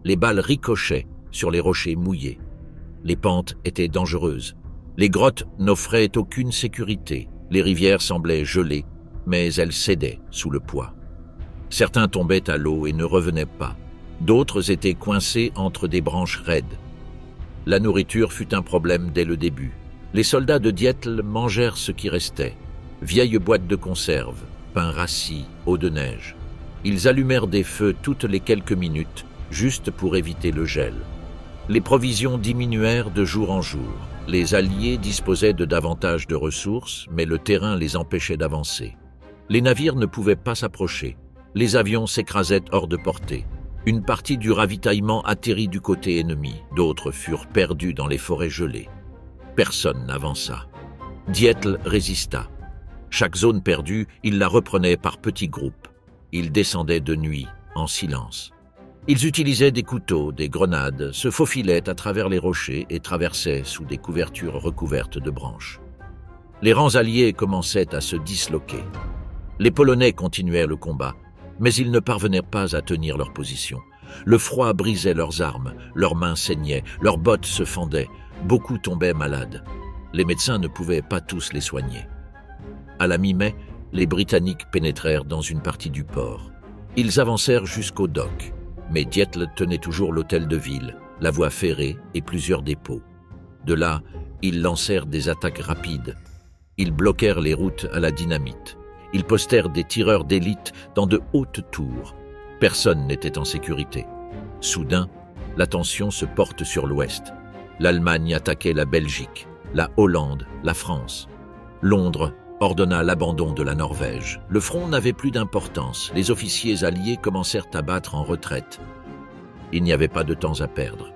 Les balles ricochaient sur les rochers mouillés. Les pentes étaient dangereuses. Les grottes n'offraient aucune sécurité. Les rivières semblaient gelées, mais elles cédaient sous le poids. Certains tombaient à l'eau et ne revenaient pas. D'autres étaient coincés entre des branches raides. La nourriture fut un problème dès le début. Les soldats de Dietl mangèrent ce qui restait. Vieilles boîtes de conserve, pain rassis, eau de neige. Ils allumèrent des feux toutes les quelques minutes, juste pour éviter le gel. Les provisions diminuèrent de jour en jour. Les Alliés disposaient de davantage de ressources, mais le terrain les empêchait d'avancer. Les navires ne pouvaient pas s'approcher. Les avions s'écrasaient hors de portée. Une partie du ravitaillement atterrit du côté ennemi, d'autres furent perdus dans les forêts gelées. Personne n'avança. Dietl résista. Chaque zone perdue, il la reprenait par petits groupes. Ils descendaient de nuit, en silence. Ils utilisaient des couteaux, des grenades, se faufilaient à travers les rochers et traversaient sous des couvertures recouvertes de branches. Les rangs alliés commençaient à se disloquer. Les Polonais continuèrent le combat, mais ils ne parvenaient pas à tenir leur position. Le froid brisait leurs armes, leurs mains saignaient, leurs bottes se fendaient, beaucoup tombaient malades. Les médecins ne pouvaient pas tous les soigner. À la mi-mai, les Britanniques pénétrèrent dans une partie du port. Ils avancèrent jusqu'au dock, mais Dietl tenait toujours l'hôtel de ville, la voie ferrée et plusieurs dépôts. De là, ils lancèrent des attaques rapides. Ils bloquèrent les routes à la dynamite. Ils postèrent des tireurs d'élite dans de hautes tours. Personne n'était en sécurité. Soudain, l'attention se porte sur l'ouest. L'Allemagne attaquait la Belgique, la Hollande, la France. Londres ordonna l'abandon de la Norvège. Le front n'avait plus d'importance. Les officiers alliés commencèrent à battre en retraite. Il n'y avait pas de temps à perdre.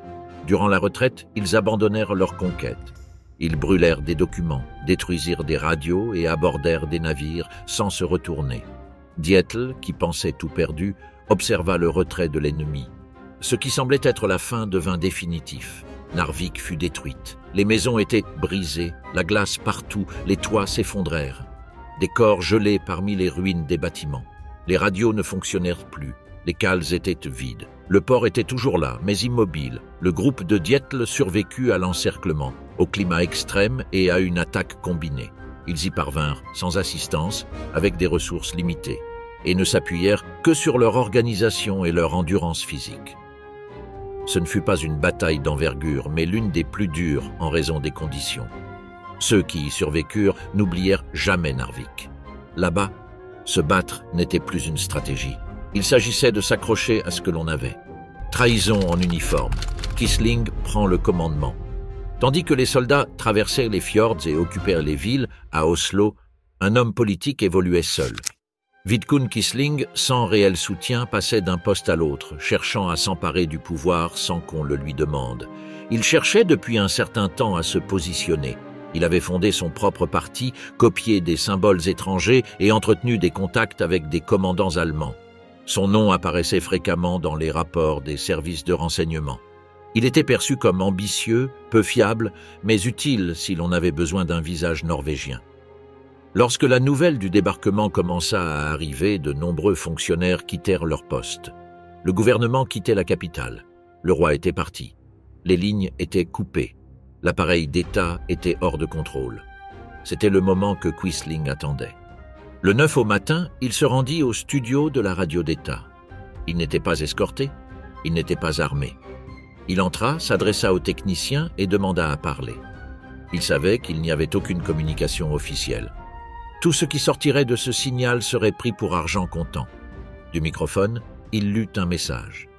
Durant la retraite, ils abandonnèrent leur conquête. Ils brûlèrent des documents, détruisirent des radios et abordèrent des navires sans se retourner. Dietl, qui pensait tout perdu, observa le retrait de l'ennemi. Ce qui semblait être la fin devint définitif. Narvik fut détruite. Les maisons étaient brisées, la glace partout, les toits s'effondrèrent. Des corps gelés parmi les ruines des bâtiments. Les radios ne fonctionnèrent plus. Les cales étaient vides. Le port était toujours là, mais immobile. Le groupe de Dietl survécut à l'encerclement, au climat extrême et à une attaque combinée. Ils y parvinrent, sans assistance, avec des ressources limitées, et ne s'appuyèrent que sur leur organisation et leur endurance physique. Ce ne fut pas une bataille d'envergure, mais l'une des plus dures en raison des conditions. Ceux qui y survécurent n'oublièrent jamais Narvik. Là-bas, se battre n'était plus une stratégie. Il s'agissait de s'accrocher à ce que l'on avait. Trahison en uniforme. Quisling prend le commandement. Tandis que les soldats traversaient les fjords et occupèrent les villes, à Oslo, un homme politique évoluait seul. Vidkun Quisling, sans réel soutien, passait d'un poste à l'autre, cherchant à s'emparer du pouvoir sans qu'on le lui demande. Il cherchait depuis un certain temps à se positionner. Il avait fondé son propre parti, copié des symboles étrangers et entretenu des contacts avec des commandants allemands. Son nom apparaissait fréquemment dans les rapports des services de renseignement. Il était perçu comme ambitieux, peu fiable, mais utile si l'on avait besoin d'un visage norvégien. Lorsque la nouvelle du débarquement commença à arriver, de nombreux fonctionnaires quittèrent leur poste. Le gouvernement quittait la capitale. Le roi était parti. Les lignes étaient coupées. L'appareil d'État était hors de contrôle. C'était le moment que Quisling attendait. Le 9 au matin, il se rendit au studio de la radio d'État. Il n'était pas escorté, il n'était pas armé. Il entra, s'adressa au technicien et demanda à parler. Il savait qu'il n'y avait aucune communication officielle. Tout ce qui sortirait de ce signal serait pris pour argent comptant. Du microphone, il lut un message.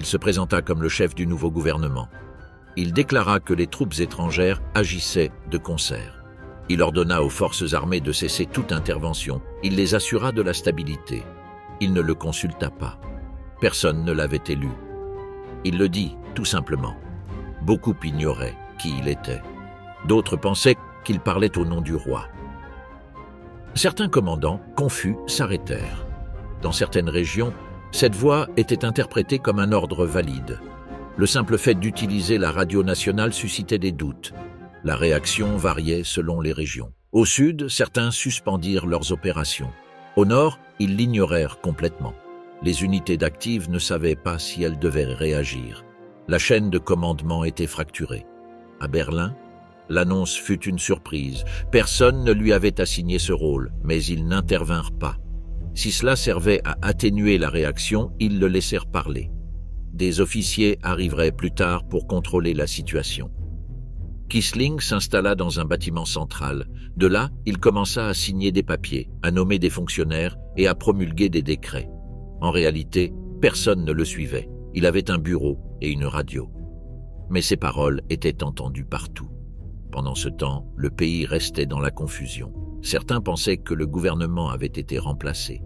Il se présenta comme le chef du nouveau gouvernement. Il déclara que les troupes étrangères agissaient de concert. Il ordonna aux forces armées de cesser toute intervention. Il les assura de la stabilité. Il ne le consulta pas. Personne ne l'avait élu. Il le dit, tout simplement. Beaucoup ignoraient qui il était. D'autres pensaient qu'il parlait au nom du roi. Certains commandants, confus, s'arrêtèrent. Dans certaines régions, cette voix était interprétée comme un ordre valide. Le simple fait d'utiliser la radio nationale suscitait des doutes. La réaction variait selon les régions. Au sud, certains suspendirent leurs opérations. Au nord, ils l'ignorèrent complètement. Les unités d'active ne savaient pas si elles devaient réagir. La chaîne de commandement était fracturée. À Berlin, l'annonce fut une surprise. Personne ne lui avait assigné ce rôle, mais ils n'intervinrent pas. Si cela servait à atténuer la réaction, ils le laissèrent parler. Des officiers arriveraient plus tard pour contrôler la situation. Quisling s'installa dans un bâtiment central. De là, il commença à signer des papiers, à nommer des fonctionnaires et à promulguer des décrets. En réalité, personne ne le suivait. Il avait un bureau et une radio. Mais ses paroles étaient entendues partout. Pendant ce temps, le pays restait dans la confusion. Certains pensaient que le gouvernement avait été remplacé.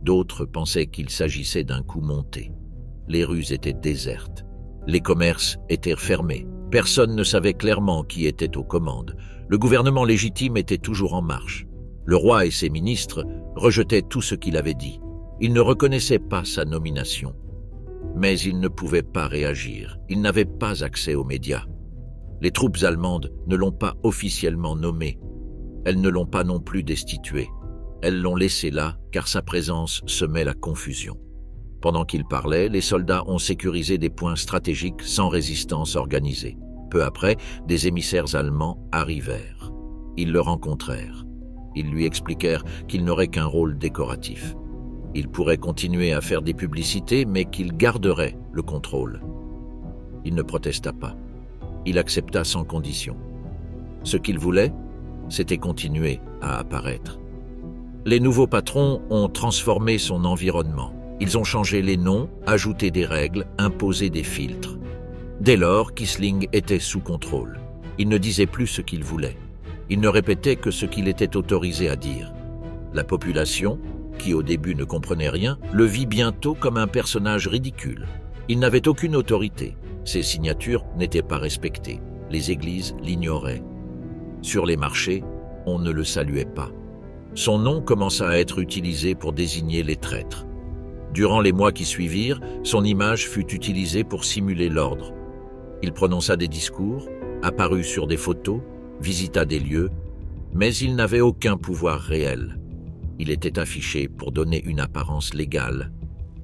D'autres pensaient qu'il s'agissait d'un coup monté. Les rues étaient désertes. Les commerces étaient fermés. Personne ne savait clairement qui était aux commandes. Le gouvernement légitime était toujours en marche. Le roi et ses ministres rejetaient tout ce qu'il avait dit. Ils ne reconnaissaient pas sa nomination. Mais ils ne pouvaient pas réagir. Ils n'avaient pas accès aux médias. Les troupes allemandes ne l'ont pas officiellement nommé. Elles ne l'ont pas non plus destitué. Elles l'ont laissé là car sa présence semait la confusion. Pendant qu'il parlait, les soldats ont sécurisé des points stratégiques sans résistance organisée. Peu après, des émissaires allemands arrivèrent. Ils le rencontrèrent. Ils lui expliquèrent qu'il n'aurait qu'un rôle décoratif. Il pourrait continuer à faire des publicités, mais qu'il garderait le contrôle. Il ne protesta pas. Il accepta sans condition. Ce qu'il voulait, c'était continuer à apparaître. Les nouveaux patrons ont transformé son environnement. Ils ont changé les noms, ajouté des règles, imposé des filtres. Dès lors, Quisling était sous contrôle. Il ne disait plus ce qu'il voulait. Il ne répétait que ce qu'il était autorisé à dire. La population, qui au début ne comprenait rien, le vit bientôt comme un personnage ridicule. Il n'avait aucune autorité. Ses signatures n'étaient pas respectées. Les églises l'ignoraient. Sur les marchés, on ne le saluait pas. Son nom commença à être utilisé pour désigner les traîtres. Durant les mois qui suivirent, son image fut utilisée pour simuler l'ordre. Il prononça des discours, apparut sur des photos, visita des lieux, mais il n'avait aucun pouvoir réel. Il était affiché pour donner une apparence légale.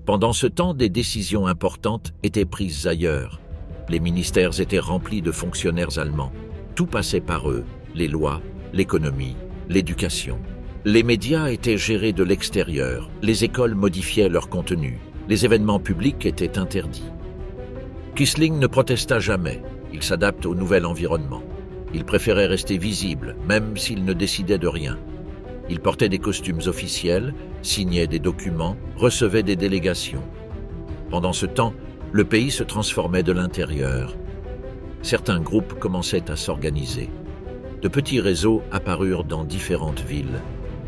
Pendant ce temps, des décisions importantes étaient prises ailleurs. Les ministères étaient remplis de fonctionnaires allemands. Tout passait par eux, les lois, l'économie, l'éducation. Les médias étaient gérés de l'extérieur, les écoles modifiaient leur contenu, les événements publics étaient interdits. Quisling ne protesta jamais, il s'adapte au nouvel environnement. Il préférait rester visible, même s'il ne décidait de rien. Il portait des costumes officiels, signait des documents, recevait des délégations. Pendant ce temps, le pays se transformait de l'intérieur. Certains groupes commençaient à s'organiser. De petits réseaux apparurent dans différentes villes.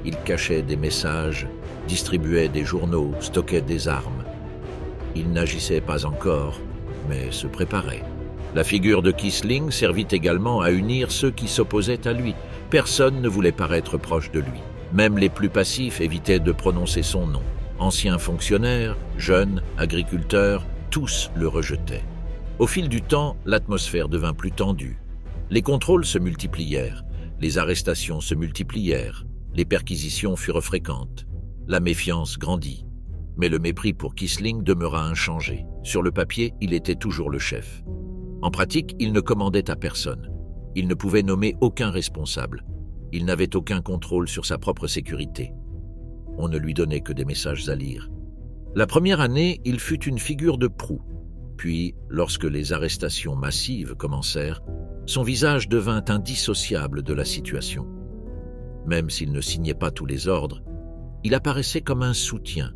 Ils cachaient des messages, distribuaient des journaux, stockaient des armes. Ils n'agissaient pas encore, mais se préparaient. La figure de Quisling servit également à unir ceux qui s'opposaient à lui. Personne ne voulait paraître proche de lui. Même les plus passifs évitaient de prononcer son nom. Anciens fonctionnaires, jeunes, agriculteurs, tous le rejetaient. Au fil du temps, l'atmosphère devint plus tendue. Les contrôles se multiplièrent, les arrestations se multiplièrent, les perquisitions furent fréquentes. La méfiance grandit. Mais le mépris pour Quisling demeura inchangé. Sur le papier, il était toujours le chef. En pratique, il ne commandait à personne. Il ne pouvait nommer aucun responsable. Il n'avait aucun contrôle sur sa propre sécurité. On ne lui donnait que des messages à lire. La première année, il fut une figure de proue. Puis, lorsque les arrestations massives commencèrent, son visage devint indissociable de la situation. Même s'il ne signait pas tous les ordres, il apparaissait comme un soutien.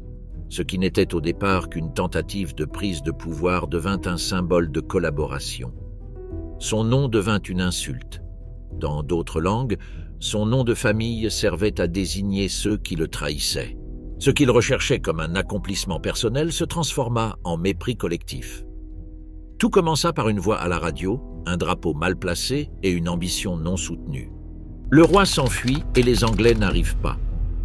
Ce qui n'était au départ qu'une tentative de prise de pouvoir devint un symbole de collaboration. Son nom devint une insulte. Dans d'autres langues, son nom de famille servait à désigner ceux qui le trahissaient. Ce qu'il recherchait comme un accomplissement personnel se transforma en mépris collectif. Tout commença par une voix à la radio, un drapeau mal placé et une ambition non soutenue. Le roi s'enfuit et les Anglais n'arrivent pas.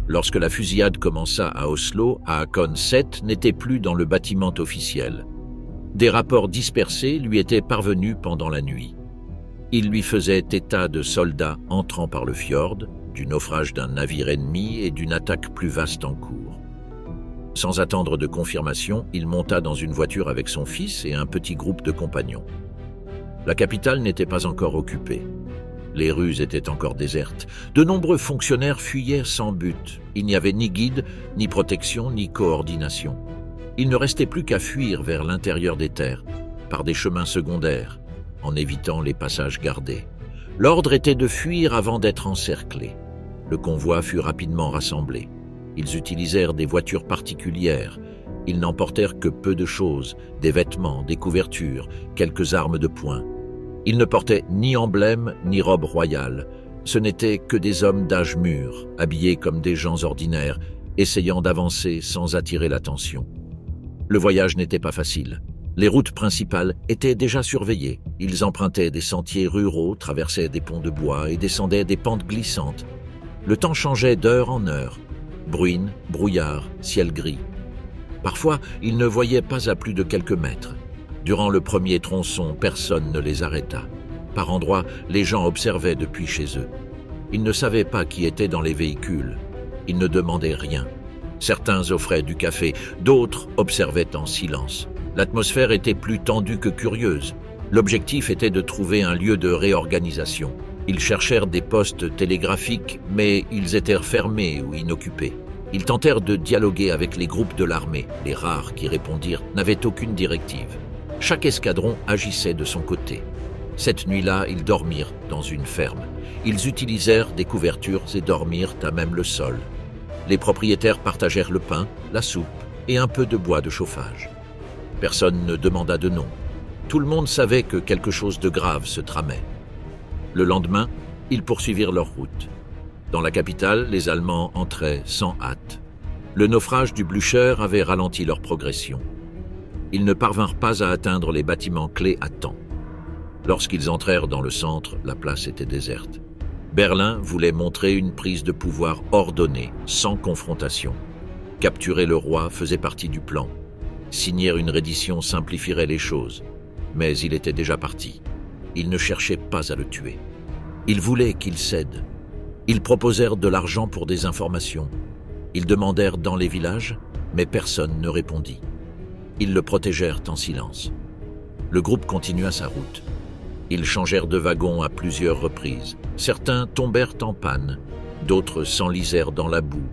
Lorsque la fusillade commença à Oslo, Haakon VII n'était plus dans le bâtiment officiel. Des rapports dispersés lui étaient parvenus pendant la nuit. Il lui faisait état de soldats entrant par le fjord, du naufrage d'un navire ennemi et d'une attaque plus vaste en cours. Sans attendre de confirmation, il monta dans une voiture avec son fils et un petit groupe de compagnons. La capitale n'était pas encore occupée. Les rues étaient encore désertes. De nombreux fonctionnaires fuyaient sans but. Il n'y avait ni guide, ni protection, ni coordination. Il ne restait plus qu'à fuir vers l'intérieur des terres, par des chemins secondaires, en évitant les passages gardés. L'ordre était de fuir avant d'être encerclé. Le convoi fut rapidement rassemblé. Ils utilisèrent des voitures particulières. Ils n'emportèrent que peu de choses, des vêtements, des couvertures, quelques armes de poing. Ils ne portaient ni emblème ni robe royale. Ce n'étaient que des hommes d'âge mûr, habillés comme des gens ordinaires, essayant d'avancer sans attirer l'attention. Le voyage n'était pas facile. Les routes principales étaient déjà surveillées. Ils empruntaient des sentiers ruraux, traversaient des ponts de bois et descendaient des pentes glissantes. Le temps changeait d'heure en heure. Bruine, brouillard, ciel gris. Parfois, ils ne voyaient pas à plus de quelques mètres. Durant le premier tronçon, personne ne les arrêta. Par endroits, les gens observaient depuis chez eux. Ils ne savaient pas qui était dans les véhicules. Ils ne demandaient rien. Certains offraient du café, d'autres observaient en silence. L'atmosphère était plus tendue que curieuse. L'objectif était de trouver un lieu de réorganisation. Ils cherchèrent des postes télégraphiques, mais ils étaient fermés ou inoccupés. Ils tentèrent de dialoguer avec les groupes de l'armée. Les rares qui répondirent n'avaient aucune directive. Chaque escadron agissait de son côté. Cette nuit-là, ils dormirent dans une ferme. Ils utilisèrent des couvertures et dormirent à même le sol. Les propriétaires partagèrent le pain, la soupe et un peu de bois de chauffage. Personne ne demanda de nom. Tout le monde savait que quelque chose de grave se tramait. Le lendemain, ils poursuivirent leur route. Dans la capitale, les Allemands entraient sans hâte. Le naufrage du Blücher avait ralenti leur progression. Ils ne parvinrent pas à atteindre les bâtiments clés à temps. Lorsqu'ils entrèrent dans le centre, la place était déserte. Berlin voulait montrer une prise de pouvoir ordonnée, sans confrontation. Capturer le roi faisait partie du plan. Signer une reddition simplifierait les choses. Mais il était déjà parti. Ils ne cherchaient pas à le tuer. Ils voulaient qu'il cède. Ils proposèrent de l'argent pour des informations. Ils demandèrent dans les villages, mais personne ne répondit. Ils le protégèrent en silence. Le groupe continua sa route. Ils changèrent de wagon à plusieurs reprises. Certains tombèrent en panne, d'autres s'enlisèrent dans la boue.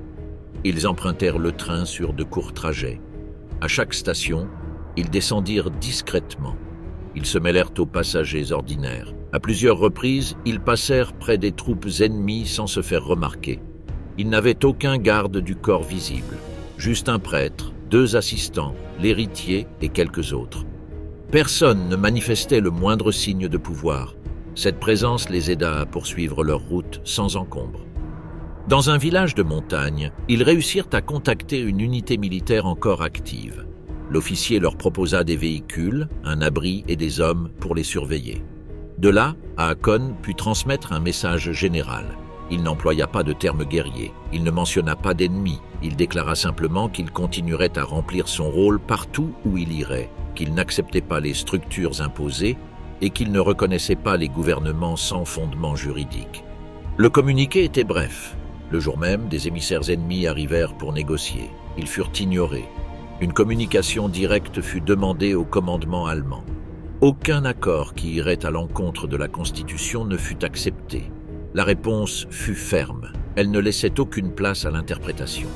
Ils empruntèrent le train sur de courts trajets. À chaque station, ils descendirent discrètement. Ils se mêlèrent aux passagers ordinaires. À plusieurs reprises, ils passèrent près des troupes ennemies sans se faire remarquer. Ils n'avaient aucun garde du corps visible, juste un prêtre, 2 assistants, l'héritier et quelques autres. Personne ne manifestait le moindre signe de pouvoir. Cette présence les aida à poursuivre leur route sans encombre. Dans un village de montagne, ils réussirent à contacter une unité militaire encore active. L'officier leur proposa des véhicules, un abri et des hommes pour les surveiller. De là, Haakon put transmettre un message général. Il n'employa pas de termes guerriers, il ne mentionna pas d'ennemis, il déclara simplement qu'il continuerait à remplir son rôle partout où il irait, qu'il n'acceptait pas les structures imposées et qu'il ne reconnaissait pas les gouvernements sans fondement juridique. Le communiqué était bref. Le jour même, des émissaires ennemis arrivèrent pour négocier. Ils furent ignorés. Une communication directe fut demandée au commandement allemand. Aucun accord qui irait à l'encontre de la Constitution ne fut accepté. La réponse fut ferme. Elle ne laissait aucune place à l'interprétation.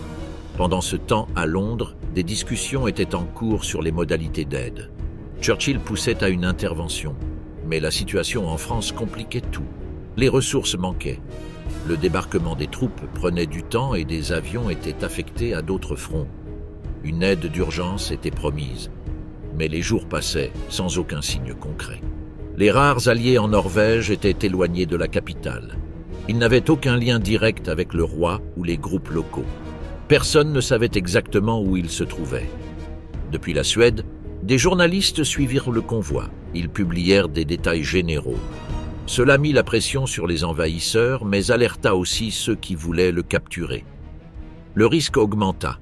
Pendant ce temps, à Londres, des discussions étaient en cours sur les modalités d'aide. Churchill poussait à une intervention, mais la situation en France compliquait tout. Les ressources manquaient. Le débarquement des troupes prenait du temps et des avions étaient affectés à d'autres fronts. Une aide d'urgence était promise. Mais les jours passaient sans aucun signe concret. Les rares alliés en Norvège étaient éloignés de la capitale. Ils n'avaient aucun lien direct avec le roi ou les groupes locaux. Personne ne savait exactement où ils se trouvaient. Depuis la Suède, des journalistes suivirent le convoi. Ils publièrent des détails généraux. Cela mit la pression sur les envahisseurs, mais alerta aussi ceux qui voulaient le capturer. Le risque augmenta.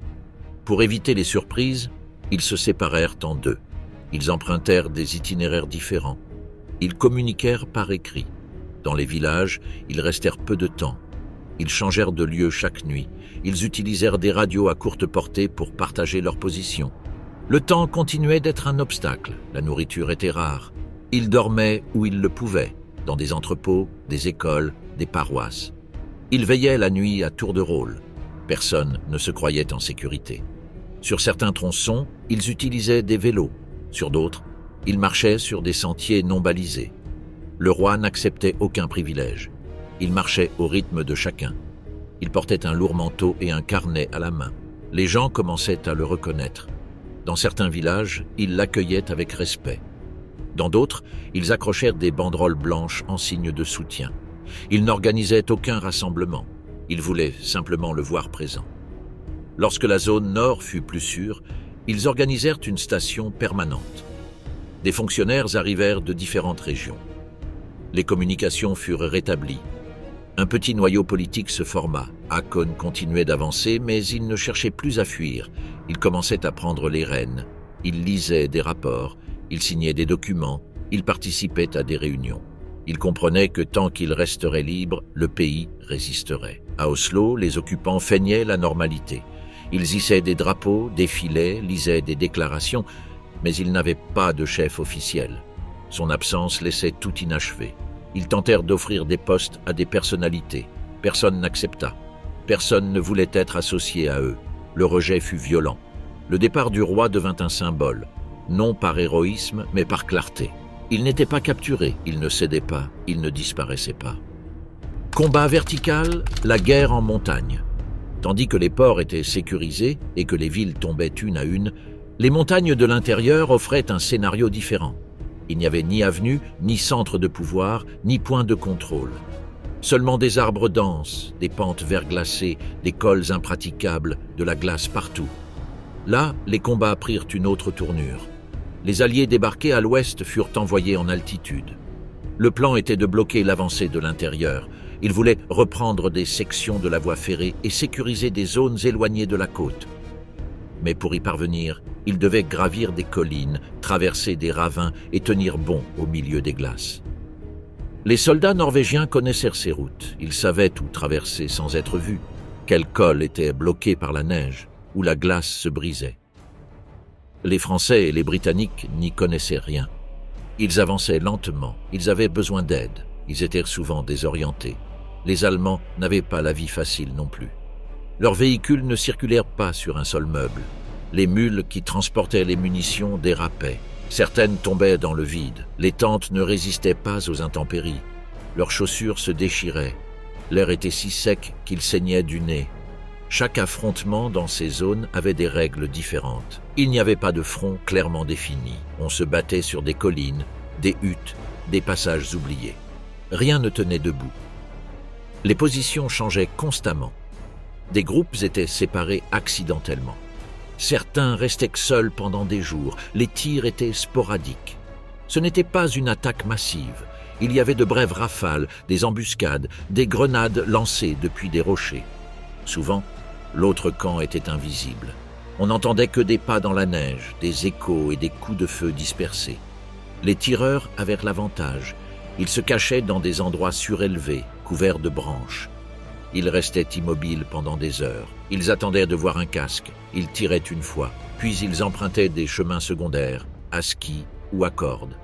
Pour éviter les surprises, ils se séparèrent en deux. Ils empruntèrent des itinéraires différents. Ils communiquèrent par écrit. Dans les villages, ils restèrent peu de temps. Ils changèrent de lieu chaque nuit. Ils utilisèrent des radios à courte portée pour partager leur position. Le temps continuait d'être un obstacle. La nourriture était rare. Ils dormaient où ils le pouvaient, dans des entrepôts, des écoles, des paroisses. Ils veillaient la nuit à tour de rôle. Personne ne se croyait en sécurité. Sur certains tronçons, ils utilisaient des vélos. Sur d'autres, ils marchaient sur des sentiers non balisés. Le roi n'acceptait aucun privilège. Il marchait au rythme de chacun. Il portait un lourd manteau et un carnet à la main. Les gens commençaient à le reconnaître. Dans certains villages, ils l'accueillaient avec respect. Dans d'autres, ils accrochèrent des banderoles blanches en signe de soutien. Ils n'organisaient aucun rassemblement. Ils voulaient simplement le voir présent. Lorsque la zone nord fut plus sûre, ils organisèrent une station permanente. Des fonctionnaires arrivèrent de différentes régions. Les communications furent rétablies. Un petit noyau politique se forma. Haakon continuait d'avancer, mais il ne cherchait plus à fuir. Il commençait à prendre les rênes. Il lisait des rapports, il signait des documents, il participait à des réunions. Il comprenait que tant qu'il resterait libre, le pays résisterait. À Oslo, les occupants feignaient la normalité. Ils hissaient des drapeaux, défilaient, lisaient des déclarations, mais ils n'avaient pas de chef officiel. Son absence laissait tout inachevé. Ils tentèrent d'offrir des postes à des personnalités. Personne n'accepta. Personne ne voulait être associé à eux. Le rejet fut violent. Le départ du roi devint un symbole, non par héroïsme, mais par clarté. Il n'était pas capturé, il ne cédait pas, il ne disparaissait pas. Combat vertical, la guerre en montagne. Tandis que les ports étaient sécurisés et que les villes tombaient une à une, les montagnes de l'intérieur offraient un scénario différent. Il n'y avait ni avenue, ni centre de pouvoir, ni point de contrôle. Seulement des arbres denses, des pentes verglacées, des cols impraticables, de la glace partout. Là, les combats prirent une autre tournure. Les Alliés débarqués à l'ouest furent envoyés en altitude. Le plan était de bloquer l'avancée de l'intérieur. Ils voulaient reprendre des sections de la voie ferrée et sécuriser des zones éloignées de la côte. Mais pour y parvenir, ils devaient gravir des collines, traverser des ravins et tenir bon au milieu des glaces. Les soldats norvégiens connaissèrent ces routes. Ils savaient où traverser sans être vus, quel col était bloqué par la neige, où la glace se brisait. Les Français et les Britanniques n'y connaissaient rien. Ils avançaient lentement, ils avaient besoin d'aide, ils étaient souvent désorientés. Les Allemands n'avaient pas la vie facile non plus. Leurs véhicules ne circulèrent pas sur un seul meuble. Les mules qui transportaient les munitions dérapaient. Certaines tombaient dans le vide. Les tentes ne résistaient pas aux intempéries. Leurs chaussures se déchiraient. L'air était si sec qu'il saignait du nez. Chaque affrontement dans ces zones avait des règles différentes. Il n'y avait pas de front clairement défini. On se battait sur des collines, des huttes, des passages oubliés. Rien ne tenait debout. Les positions changeaient constamment. Des groupes étaient séparés accidentellement. Certains restaient seuls pendant des jours. Les tirs étaient sporadiques. Ce n'était pas une attaque massive. Il y avait de brèves rafales, des embuscades, des grenades lancées depuis des rochers. Souvent, l'autre camp était invisible. On n'entendait que des pas dans la neige, des échos et des coups de feu dispersés. Les tireurs avaient l'avantage. Ils se cachaient dans des endroits surélevés, couverts de branches. Ils restaient immobiles pendant des heures. Ils attendaient de voir un casque. Ils tiraient une fois, puis ils empruntaient des chemins secondaires, à ski ou à corde.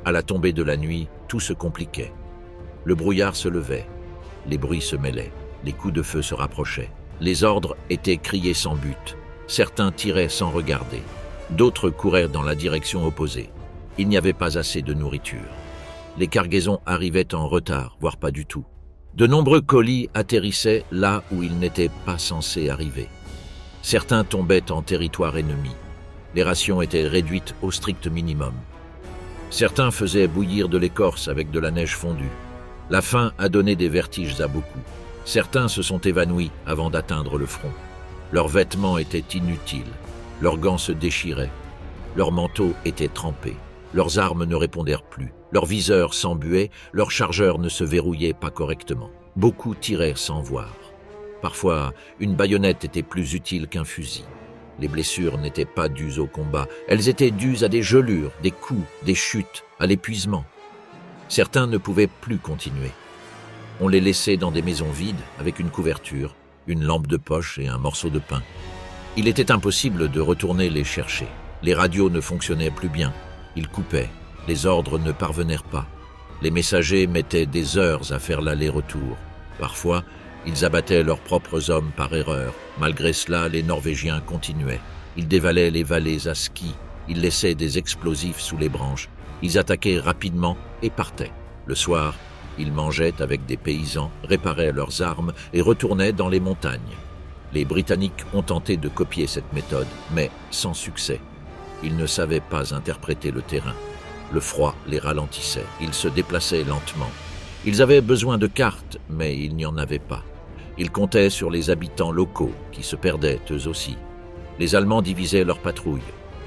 À la tombée de la nuit, tout se compliquait. Le brouillard se levait. Les bruits se mêlaient. Les coups de feu se rapprochaient. Les ordres étaient criés sans but. Certains tiraient sans regarder. D'autres courèrent dans la direction opposée. Il n'y avait pas assez de nourriture. Les cargaisons arrivaient en retard, voire pas du tout. De nombreux colis atterrissaient là où ils n'étaient pas censés arriver. Certains tombaient en territoire ennemi. Les rations étaient réduites au strict minimum. Certains faisaient bouillir de l'écorce avec de la neige fondue. La faim a donné des vertiges à beaucoup. Certains se sont évanouis avant d'atteindre le front. Leurs vêtements étaient inutiles. Leurs gants se déchiraient. Leurs manteaux étaient trempés. Leurs armes ne répondèrent plus. Leurs viseurs s'embuaient. Leurs chargeurs ne se verrouillaient pas correctement. Beaucoup tirèrent sans voir. Parfois, une baïonnette était plus utile qu'un fusil. Les blessures n'étaient pas dues au combat. Elles étaient dues à des gelures, des coups, des chutes, à l'épuisement. Certains ne pouvaient plus continuer. On les laissait dans des maisons vides avec une couverture, une lampe de poche et un morceau de pain. Il était impossible de retourner les chercher. Les radios ne fonctionnaient plus bien. Ils coupaient. Les ordres ne parvenaient pas. Les messagers mettaient des heures à faire l'aller-retour. Parfois, ils abattaient leurs propres hommes par erreur. Malgré cela, les Norvégiens continuaient. Ils dévalaient les vallées à ski. Ils laissaient des explosifs sous les branches. Ils attaquaient rapidement et partaient. Le soir, ils mangeaient avec des paysans, réparaient leurs armes et retournaient dans les montagnes. Les Britanniques ont tenté de copier cette méthode, mais sans succès. Ils ne savaient pas interpréter le terrain. Le froid les ralentissait. Ils se déplaçaient lentement. Ils avaient besoin de cartes, mais il n'y en avait pas. Ils comptaient sur les habitants locaux, qui se perdaient eux aussi. Les Allemands divisaient leurs patrouilles.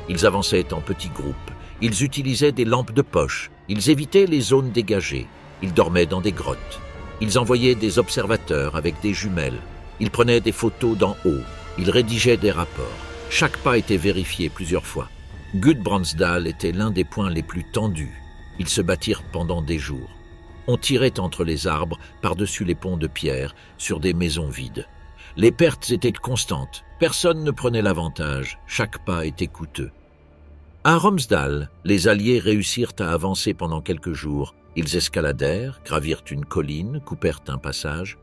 Ils avançaient en petits groupes. Ils utilisaient des lampes de poche. Ils évitaient les zones dégagées. Ils dormaient dans des grottes. Ils envoyaient des observateurs avec des jumelles. Ils prenaient des photos d'en haut. Ils rédigeaient des rapports. Chaque pas était vérifié plusieurs fois. Gudbrandsdal était l'un des points les plus tendus. Ils se battirent pendant des jours. On tirait entre les arbres, par-dessus les ponts de pierre, sur des maisons vides. Les pertes étaient constantes. Personne ne prenait l'avantage. Chaque pas était coûteux. À Romsdal, les Alliés réussirent à avancer pendant quelques jours. Ils escaladèrent, gravirent une colline, coupèrent un passage,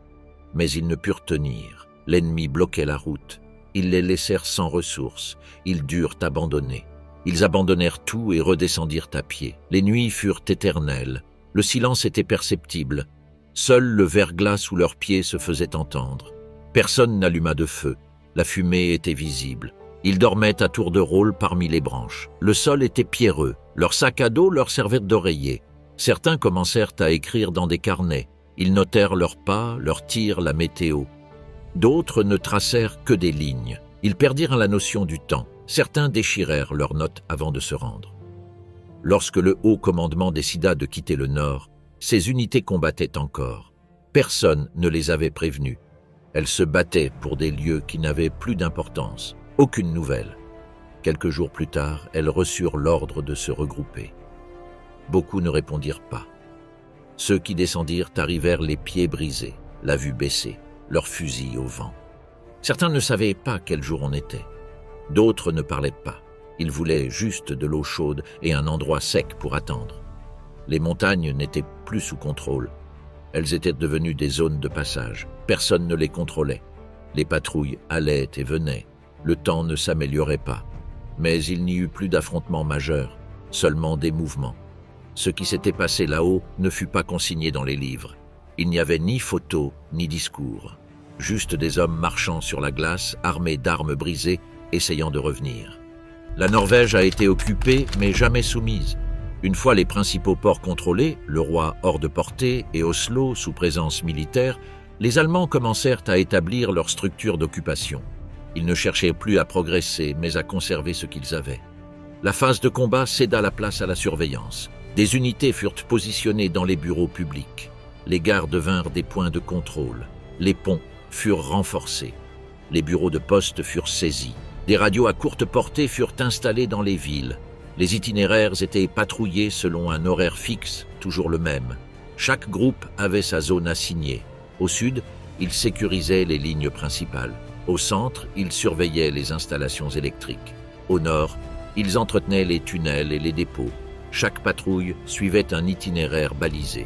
mais ils ne purent tenir. L'ennemi bloquait la route. Ils les laissèrent sans ressources. Ils durent abandonner. Ils abandonnèrent tout et redescendirent à pied. Les nuits furent éternelles. Le silence était perceptible. Seul le verglas sous leurs pieds se faisait entendre. Personne n'alluma de feu. La fumée était visible. Ils dormaient à tour de rôle parmi les branches. Le sol était pierreux. Leurs sacs à dos leur servaient d'oreiller. Certains commencèrent à écrire dans des carnets. Ils notèrent leurs pas, leurs tirs, la météo. D'autres ne tracèrent que des lignes. Ils perdirent la notion du temps. Certains déchirèrent leurs notes avant de se rendre. Lorsque le haut commandement décida de quitter le Nord, ces unités combattaient encore. Personne ne les avait prévenus. Elles se battaient pour des lieux qui n'avaient plus d'importance. Aucune nouvelle. Quelques jours plus tard, elles reçurent l'ordre de se regrouper. Beaucoup ne répondirent pas. Ceux qui descendirent arrivèrent les pieds brisés, la vue baissée, leurs fusils au vent. Certains ne savaient pas quel jour on était. D'autres ne parlaient pas. Ils voulaient juste de l'eau chaude et un endroit sec pour attendre. Les montagnes n'étaient plus sous contrôle. Elles étaient devenues des zones de passage. Personne ne les contrôlait. Les patrouilles allaient et venaient. Le temps ne s'améliorait pas. Mais il n'y eut plus d'affrontements majeurs, seulement des mouvements. Ce qui s'était passé là-haut ne fut pas consigné dans les livres. Il n'y avait ni photos, ni discours. Juste des hommes marchant sur la glace, armés d'armes brisées, essayant de revenir. La Norvège a été occupée, mais jamais soumise. Une fois les principaux ports contrôlés, le roi hors de portée et Oslo sous présence militaire, les Allemands commencèrent à établir leur structure d'occupation. Ils ne cherchaient plus à progresser, mais à conserver ce qu'ils avaient. La phase de combat céda la place à la surveillance. Des unités furent positionnées dans les bureaux publics. Les gares devinrent des points de contrôle. Les ponts furent renforcés. Les bureaux de poste furent saisis. Des radios à courte portée furent installées dans les villes. Les itinéraires étaient patrouillés selon un horaire fixe, toujours le même. Chaque groupe avait sa zone assignée. Au sud, ils sécurisaient les lignes principales. Au centre, ils surveillaient les installations électriques. Au nord, ils entretenaient les tunnels et les dépôts. Chaque patrouille suivait un itinéraire balisé.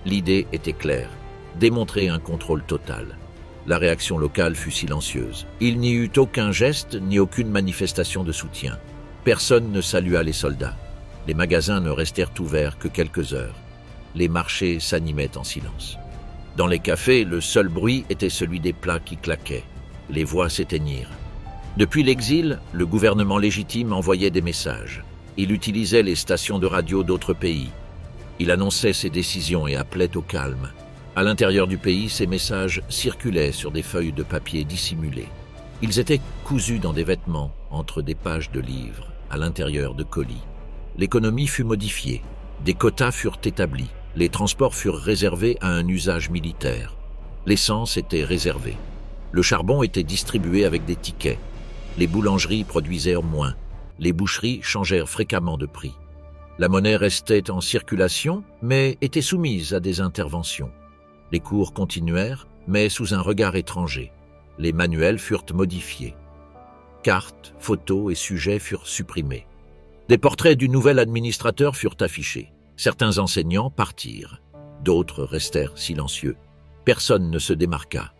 L'idée était claire, démontrer un contrôle total. La réaction locale fut silencieuse. Il n'y eut aucun geste ni aucune manifestation de soutien. Personne ne salua les soldats. Les magasins ne restèrent ouverts que quelques heures. Les marchés s'animaient en silence. Dans les cafés, le seul bruit était celui des plats qui claquaient. Les voix s'éteignirent. Depuis l'exil, le gouvernement légitime envoyait des messages. Il utilisait les stations de radio d'autres pays. Il annonçait ses décisions et appelait au calme. À l'intérieur du pays, ces messages circulaient sur des feuilles de papier dissimulées. Ils étaient cousus dans des vêtements, entre des pages de livres, à l'intérieur de colis. L'économie fut modifiée. Des quotas furent établis. Les transports furent réservés à un usage militaire. L'essence était réservée. Le charbon était distribué avec des tickets. Les boulangeries produisèrent moins. Les boucheries changèrent fréquemment de prix. La monnaie restait en circulation, mais était soumise à des interventions. Les cours continuèrent, mais sous un regard étranger. Les manuels furent modifiés. Cartes, photos et sujets furent supprimés. Des portraits du nouvel administrateur furent affichés. Certains enseignants partirent. D'autres restèrent silencieux. Personne ne se démarqua.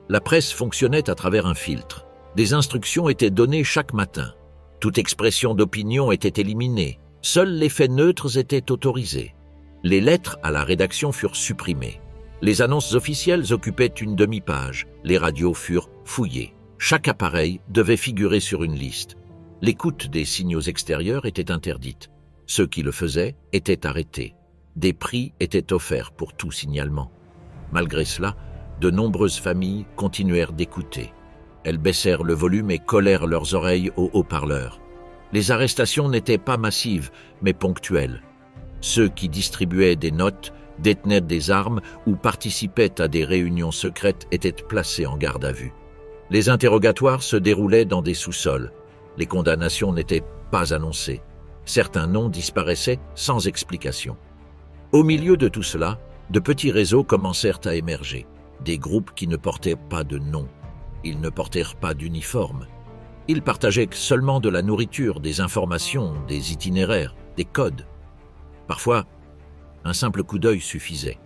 La presse fonctionnait à travers un filtre. Des instructions étaient données chaque matin. Toute expression d'opinion était éliminée. Seuls les faits neutres étaient autorisés. Les lettres à la rédaction furent supprimées. Les annonces officielles occupaient une demi-page. Les radios furent fouillées. Chaque appareil devait figurer sur une liste. L'écoute des signaux extérieurs était interdite. Ceux qui le faisaient étaient arrêtés. Des prix étaient offerts pour tout signalement. Malgré cela, de nombreuses familles continuèrent d'écouter. Elles baissèrent le volume et collèrent leurs oreilles aux haut-parleurs. Les arrestations n'étaient pas massives, mais ponctuelles. Ceux qui distribuaient des notes, détenaient des armes ou participaient à des réunions secrètes étaient placés en garde à vue. Les interrogatoires se déroulaient dans des sous-sols. Les condamnations n'étaient pas annoncées. Certains noms disparaissaient sans explication. Au milieu de tout cela, de petits réseaux commencèrent à émerger. Des groupes qui ne portaient pas de nom. Ils ne portèrent pas d'uniforme. Ils partageaient seulement de la nourriture, des informations, des itinéraires, des codes. Parfois, un simple coup d'œil suffisait.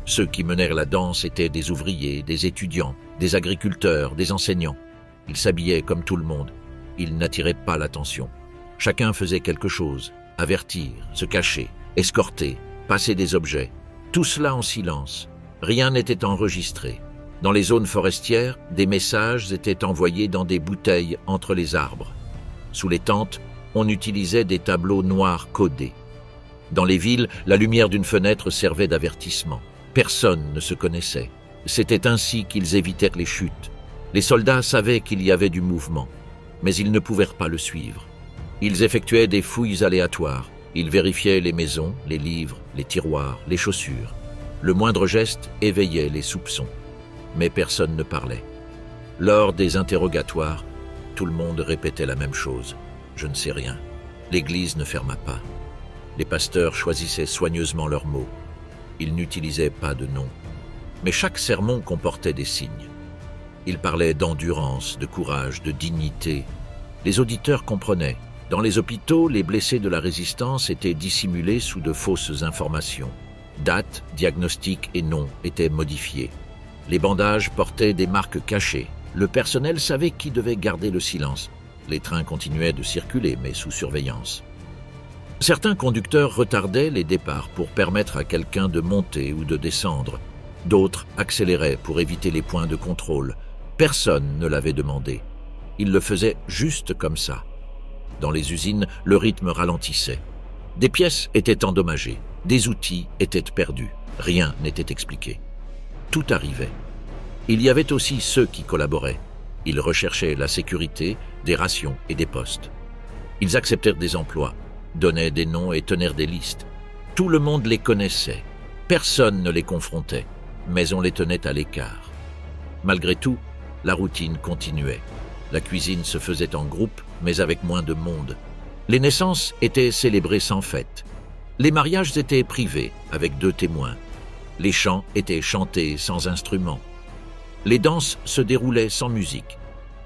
Ceux qui menèrent la danse étaient des ouvriers, des étudiants, des agriculteurs, des enseignants. Ils s'habillaient comme tout le monde. Ils n'attiraient pas l'attention. Chacun faisait quelque chose, avertir, se cacher, escorter, passer des objets. Tout cela en silence. Rien n'était enregistré. Dans les zones forestières, des messages étaient envoyés dans des bouteilles entre les arbres. Sous les tentes, on utilisait des tableaux noirs codés. Dans les villes, la lumière d'une fenêtre servait d'avertissement. Personne ne se connaissait. C'était ainsi qu'ils évitèrent les chutes. Les soldats savaient qu'il y avait du mouvement, mais ils ne pouvaient pas le suivre. Ils effectuaient des fouilles aléatoires. Ils vérifiaient les maisons, les livres, les tiroirs, les chaussures. Le moindre geste éveillait les soupçons. Mais personne ne parlait. Lors des interrogatoires, tout le monde répétait la même chose. Je ne sais rien. L'église ne ferma pas. Les pasteurs choisissaient soigneusement leurs mots. Ils n'utilisaient pas de nom. Mais chaque sermon comportait des signes. Ils parlaient d'endurance, de courage, de dignité. Les auditeurs comprenaient. Dans les hôpitaux, les blessés de la résistance étaient dissimulés sous de fausses informations. Dates, diagnostics et noms étaient modifiés. Les bandages portaient des marques cachées. Le personnel savait qui devait garder le silence. Les trains continuaient de circuler, mais sous surveillance. Certains conducteurs retardaient les départs pour permettre à quelqu'un de monter ou de descendre. D'autres accéléraient pour éviter les points de contrôle. Personne ne l'avait demandé. Ils le faisaient juste comme ça. Dans les usines, le rythme ralentissait. Des pièces étaient endommagées. Des outils étaient perdus. Rien n'était expliqué. Tout arrivait. Il y avait aussi ceux qui collaboraient. Ils recherchaient la sécurité, des rations et des postes. Ils acceptèrent des emplois, donnaient des noms et tenaient des listes. Tout le monde les connaissait. Personne ne les confrontait, mais on les tenait à l'écart. Malgré tout, la routine continuait. La cuisine se faisait en groupe, mais avec moins de monde. Les naissances étaient célébrées sans fête. Les mariages étaient privés, avec 2 témoins. Les chants étaient chantés sans instruments. Les danses se déroulaient sans musique.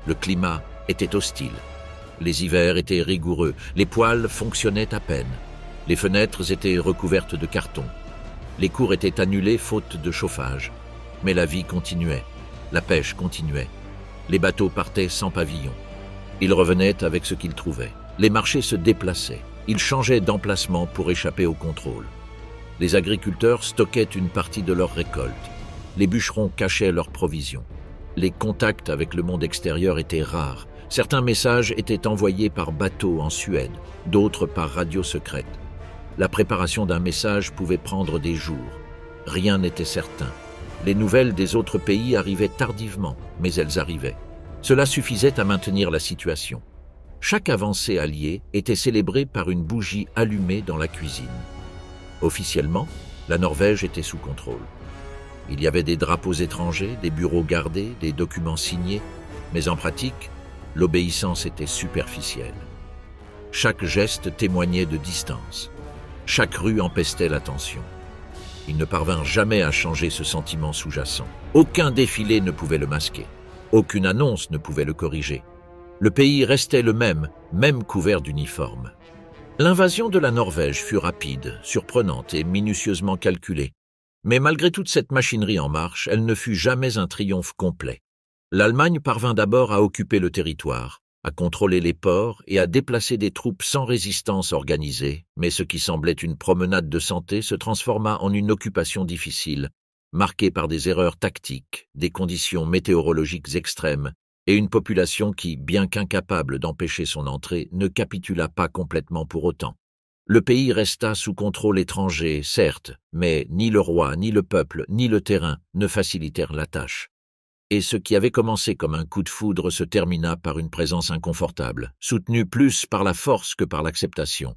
Le climat était hostile. Les hivers étaient rigoureux. Les poêles fonctionnaient à peine. Les fenêtres étaient recouvertes de carton. Les cours étaient annulés faute de chauffage. Mais la vie continuait. La pêche continuait. Les bateaux partaient sans pavillon. Ils revenaient avec ce qu'ils trouvaient. Les marchés se déplaçaient. Ils changeaient d'emplacement pour échapper au contrôle. Les agriculteurs stockaient une partie de leur récolte. Les bûcherons cachaient leurs provisions. Les contacts avec le monde extérieur étaient rares. Certains messages étaient envoyés par bateau en Suède, d'autres par radio secrète. La préparation d'un message pouvait prendre des jours. Rien n'était certain. Les nouvelles des autres pays arrivaient tardivement, mais elles arrivaient. Cela suffisait à maintenir la situation. Chaque avancée alliée était célébrée par une bougie allumée dans la cuisine. Officiellement, la Norvège était sous contrôle. Il y avait des drapeaux étrangers, des bureaux gardés, des documents signés, mais en pratique, l'obéissance était superficielle. Chaque geste témoignait de distance. Chaque rue empestait l'attention. Ils ne parvinrent jamais à changer ce sentiment sous-jacent. Aucun défilé ne pouvait le masquer. Aucune annonce ne pouvait le corriger. Le pays restait le même couvert d'uniformes. L'invasion de la Norvège fut rapide, surprenante et minutieusement calculée. Mais malgré toute cette machinerie en marche, elle ne fut jamais un triomphe complet. L'Allemagne parvint d'abord à occuper le territoire, à contrôler les ports et à déplacer des troupes sans résistance organisée, mais ce qui semblait une promenade de santé se transforma en une occupation difficile, marquée par des erreurs tactiques, des conditions météorologiques extrêmes et une population qui, bien qu'incapable d'empêcher son entrée, ne capitula pas complètement pour autant. Le pays resta sous contrôle étranger, certes, mais ni le roi, ni le peuple, ni le terrain ne facilitèrent la tâche. Et ce qui avait commencé comme un coup de foudre se termina par une présence inconfortable, soutenue plus par la force que par l'acceptation.